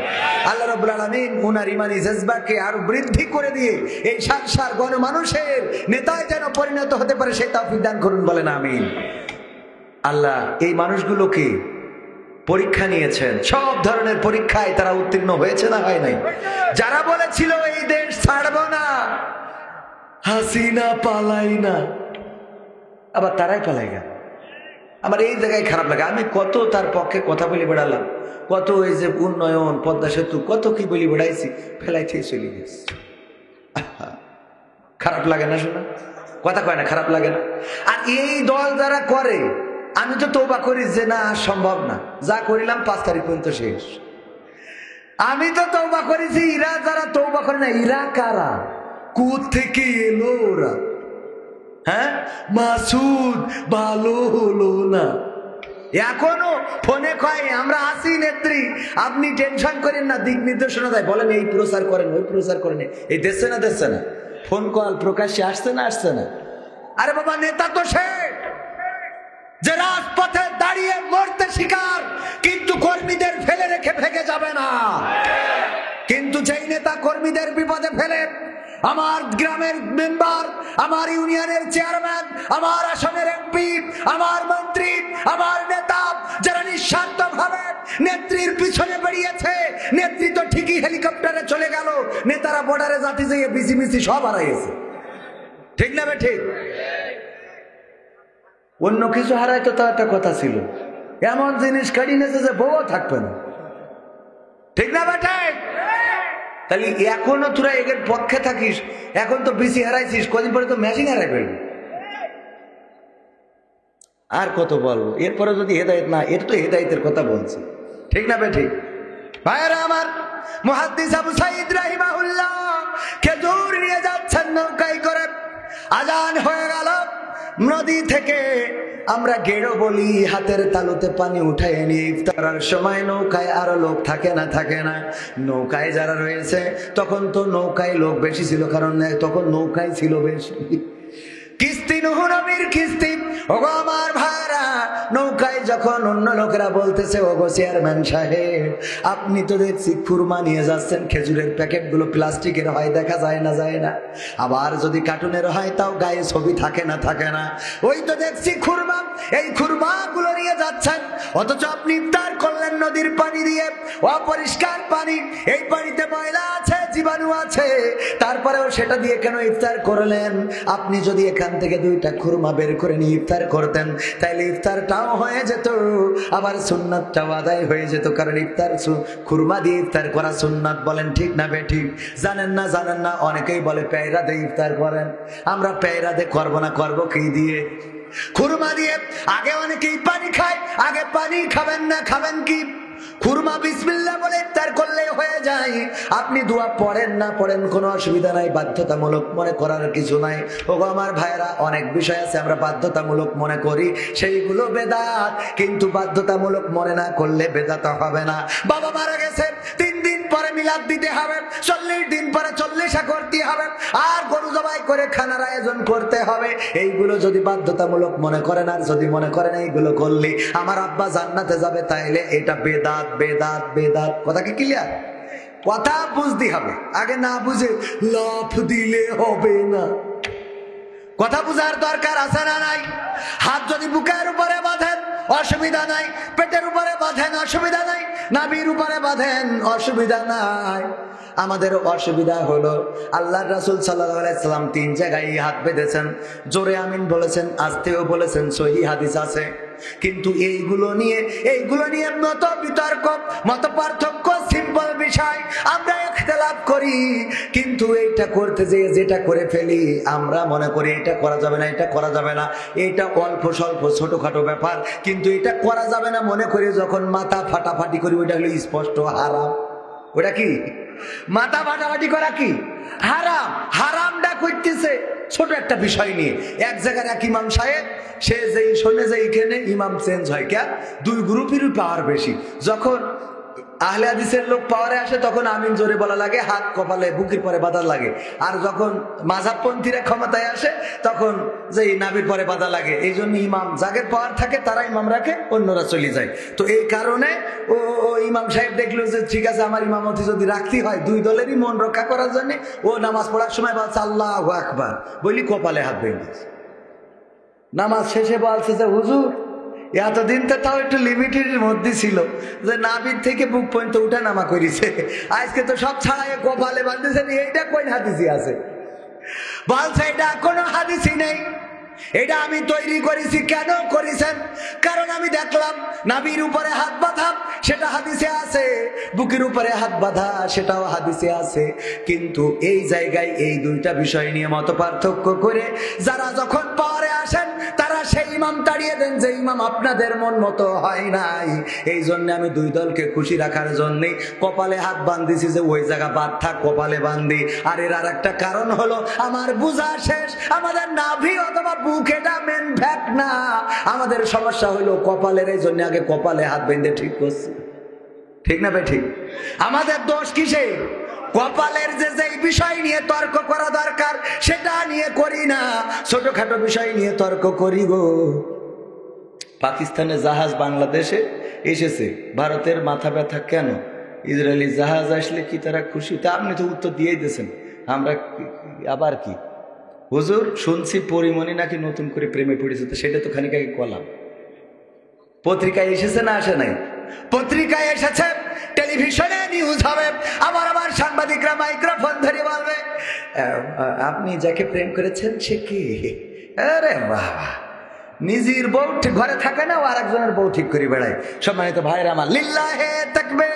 আল্লাহ রাব্বুল আলামিন উনার ইমানি জজবাকে আরো বৃদ্ধি করে দিয়ে এই সার গণমানুষের নেতায় যেন পরিণত হতে পারে সেই তৌফিক দান করুন, বলেন আমিন। আল্লাহ এই মানুষগুলোকে পরীক্ষা নিয়েছেন, সব ধরনের পরীক্ষায় তারা উত্তীর্ণ হয়েছে না হয় নাই? যারা বলেছিল এই দেশ ছাড়বো না, হাসিনা পালাই না, আবার তারাই পালাই গেল। আমার এই জায়গায় খারাপ লাগে। আমি কত তার পক্ষে কথা বলে বেড়ালাম, কত এই যে উন্নয়ন, পদ্মা সেতু, কত কি বলি বেড়াইছি, ফেলাইতে চলে গেছে। খারাপ লাগে না শোনা? কথা কয় না, খারাপ লাগে না? আর এই দল যারা করে, আমি তো তওবা করি যে না সম্ভব না, যা করিলাম 5 তারিখ পর্যন্ত শেষ। আমি তো তওবা করেছি, ইরা যারা তওবা করে না, ইরা কারা, কোথ থেকে এলো ওরা? হ্যাঁ, মাসুদ ভালো হলো না, এখনো ফোনে কয় আমরা আসি নেত্রী, আপনি টেনশন করেন না, দিক নির্দেশনা দেয়, বলেন এই প্রচার করেন, ওই প্রচার করেন, এই দেখছে না ফোন কল প্রকাশ্যে আসছে না? আরে বাবা, নেতা তো সে যে রাজপথে দাঁড়িয়ে মরতে শিকার, কিন্তু কর্মীদের ফেলে রেখে ভেগে যাবে না। কিন্তু যেই নেতা কর্মীদের বিপদে ফেলে, আমার গ্রামের মেম্বার, আমার ইউনিয়নের চেয়ারম্যান, আমার আসনের এমপি, আমার মন্ত্রী, আমার নেতা, যারা নিঃস্বার্থভাবে নেত্রীর পিছনে বেরিয়েছে, নেত্রী তো ঠিকই হেলিকপ্টারে চলে গেল, নেতারা বর্ডারে জাতি যেয়ে বিসি সব হারাইছে। ঠিক না ঠিক? অন্য কিছু হারাইতো তা একটা কথা ছিল, এমন জিনিস কাড়ি নেছে যে বউ থাকবে না। ঠিক না ঠিক? তাহলে এখনো তোরা এর পক্ষে থাকিস, এখন তো বিসি হারাইছিস, কদিন পরে তো মেশিন হারাই ফেলবি। আর কত বলবো? এরপরে যদি হেদায়েত না, এর তো হেদায়েতের কথা বলছি। ঠিক না ঠিক? ভাইরা আমার, মুহাদ্দিস আবু সাঈদ রাহিমাহুল্লাহ খেজুর নিয়ে যাচ্ছেন নৌকায় করে, আজান হয়ে গেল, নদী থেকে আমরা গেড়ো বলি, হাতের তালুতে পানি উঠায় নিয়ে ইফতারের সময় নৌকায় আরো লোক থাকে না, নৌকায় যারা রয়েছে, তখন তো নৌকায় লোক বেশি ছিল, কারণ তখন নৌকায় ছিল বেশি কিস্তি, নূহ নবীর কিস্তি। ওগো আমার ভাইরা, নৌকায় যখন অন্য লোকেরা বলতেছে, ওগো চেয়ারম্যান সাহেব, আপনি তো দেখছি খুরমা নিয়ে যাচ্ছেন, খেজুরের প্যাকেটগুলো প্লাস্টিকের হয়, দেখা যায় না, আবার যদি কার্টুনের হয় তাও গায়ে ছবি থাকে না, ওই তো দেখছি খুরমা, এই খুরমাগুলো নিয়ে যাচ্ছেন, অথচ আপনি ইফতার করলেন নদীর পানি দিয়ে, অপরিষ্কার পানি, এই পানিতে ময়লা আছে, জীবাণু আছে, তারপরেও সেটা দিয়ে কেন ইফতার করলেন? আপনি যদি এখান থেকে 2টা খুরমা বের করে নিয়ে ইফতার করতেন, তাইলে ইফতারটাও হয়ে যেত, আবার সুন্নাতটাও আদায় হয়ে যেত, কারণ ইফতার খুরমা দিয়ে ইফতার করা সুন্নাত। বলেন ঠিক না বেঠিক? জানেন না? অনেকেই বলে পেয়রা দিয়ে ইফতার করেন, আমরা পেয়রা দিয়ে করবো না, করবো কি দিয়ে? খুরমা দিয়ে। আগে অনেকেই পানি খায়, আগে পানি খাবেন না, খাবেন কি? খুরমা বিসমিল্লাহ বলে ইফতার করলে হয়ে যায়। আপনি দোয়া পড়েন না পড়েন, কোনো অসুবিধা নাই, বাধ্যতামূলক মনে করার কিছু নাই। ওগো আমার ভাইরা, অনেক বিষয় আছে আমরা বাধ্যতামূলক মনে করি, সেইগুলো বেদাত, কিন্তু বাধ্যতামূলক মনে না করলে বেদাত হবে না। বাবা মারা গেছে, 3 দিন পরে মিলাদ দিতে হবে, 40 দিন পরে 40 করতে হবে, আর গরু জবাই করে খানার আয়োজন করতে হবে। এইগুলো যদি বাধ্যতামূলক মনে করেন, আর যদি মনে করেন এইগুলো করলে আমার আব্বা জান্নাতে যাবে, তাইলে এটা বেদাত। কথা কি ক্লিয়ার? কথা বুঝতে হবে, আগে না বুঝে লাফ দিলে হবে না। কথা বুঝার দরকার আছে না নাই? হাত যদি বুকের উপরে বাঁধেন অসুবিধা নাই, পেটের উপরে বাঁধেন অসুবিধা নাই, নাভির উপরে বাঁধেন অসুবিধা নাই। আমাদের অসুবিধা হলো আল্লাহর রাসূল সাল্লাল্লাহু আলাইহি সাল্লাম 3 জায়গায় হাত বেঁধেছেন, জোরে আমিন বলেছেন, আস্তেও বলেছেন, সহিহ হাদিস আছে। কিন্তু এইগুলো নিয়ে মত বিতর্ক, মত পার্থক্য, সিম্পল বিষয়, আমরা ইখতিলাফ করি, কিন্তু এইটা করতে যেটা করে ফেলি, আমরা মনে করি এটা করা যাবে না, এটা করা যাবে না, এটা অল্প স্বল্প ছোটখাটো ব্যাপার, কিন্তু এটা করা যাবে না মনে করি, যখন মাথা ফাটাফাটি করি, ওইটা হলো স্পষ্ট হারাম। ওটা কি? মাথা ফাটাফাটি করা কি হারাম? হারামটা করতেছে ছোট একটা বিষয় নিয়ে। এক জায়গার এক ইমাম সাহেব, সে যেই শোনে যে এইখানে ইমাম চেঞ্জ হয়, কে 2 গ্রুপেরই পাওয়ার বেশি। যখন আহলে হাদিসের লোক পাওয়ারে আসে, তখন আমিন জোরে বলা লাগে, হাত কপালে বুকের পরে বাঁধা লাগে। আর যখন মাযহাবপন্থীরা ক্ষমতায় আসে, তখন যে নাভির পরে বাঁধা লাগে। এই জন্য ইমাম যাদের পাওয়ার থাকে তারা ইমাম রাখে, অন্যরা চলে যায়। তো এই কারণে ও ইমাম সাহেব দেখলো যে ঠিক আছে, আমার ইমামতি যদি রাখতে হয় 2 দলেরই মন রক্ষা করার জন্য, ও নামাজ পড়ার সময় বলছে আল্লাহু আকবার, বলি কপালে হাত বেঁধে। নামাজ শেষে বলছে যে হুজুর, এতদিন তো তাও একটু লিমিটের মধ্যে ছিল, যে নাভির থেকে বুক পর্যন্ত উঠা নামা করেছে, আজকে তো সব ছাড়াই কপালে বাঁধতেছেন, এইটা কোন হাদিসই আছে? বলছে এটা কোনো হাদিসই নেই। এটা আমি তৈরি করেছি। কেন করেছেন? কারণ আমি দেখলাম নাভির উপরে হাত বাঁধা, সেটা হাদিসে আছে, বুকের উপরে হাত বাঁধা, সেটাও হাদিসে আছে। কিন্তু এই জায়গায় এই দুইটা বিষয় নিয়ে মত পার্থক্য করে যারা যখন পরে আসেন তারা সেই ইমাম তাড়িয়ে দেন যে ইমাম আপনাদের মন মতো হয় নাই। এই জন্য আমি দুই দলকে খুশি রাখার জন্য কপালে হাত বাঁধিছি, যে ওই জায়গা বাদ থাক, কপালে বান্ধি। আর এর আর একটা কারণ হলো আমার বুঝা শেষ, আমাদের নাভি অথবা বুক এটা মেন ফ্যাক্ট না, আমাদের সমস্যা হলো কপালের। এই জন্য আগে কপালে হাত বেঁধে ঠিক করছি। ঠিক না ভাই? ঠিক। আমাদের দোষ কিসে? কপালের যে বিষয় নিয়ে তর্ক করা দরকার সেটা নিয়ে করি না, ছোটখাটো বিষয় নিয়ে তর্ক করি গো। পাকিস্তানের জাহাজ বাংলাদেশে এসেছে, ভারতের মাথা ব্যথা কেন? ইসরায়েলি জাহাজ আসলে কি তারা খুশি? তা আপনি তো উত্তর দিয়েই দিয়েছেন। আমরা আবার কি হুজুর শুনছি পরিমণি নাকি নতুন করে প্রেমে পড়েছে, তো সেটা তো খানিক আগে কলাম। পত্রিকায় এসেছে না আসে নাই? পত্রিকায় এসেছে, টেলিভিশনে নিউজ হবে, আমার সাংবাদিকরা মাইক্রোফোন ধরে বলবে আপনি যাকে প্রেম করেছেন সে কি? আরে বাবা, নিজের বউ ঘরে থাকে না, ও আরেকজনের বউ ঠিক করে বেড়ায়। সম্মানিত ভাইরা আমার, লিল্লাহে তাকবীর।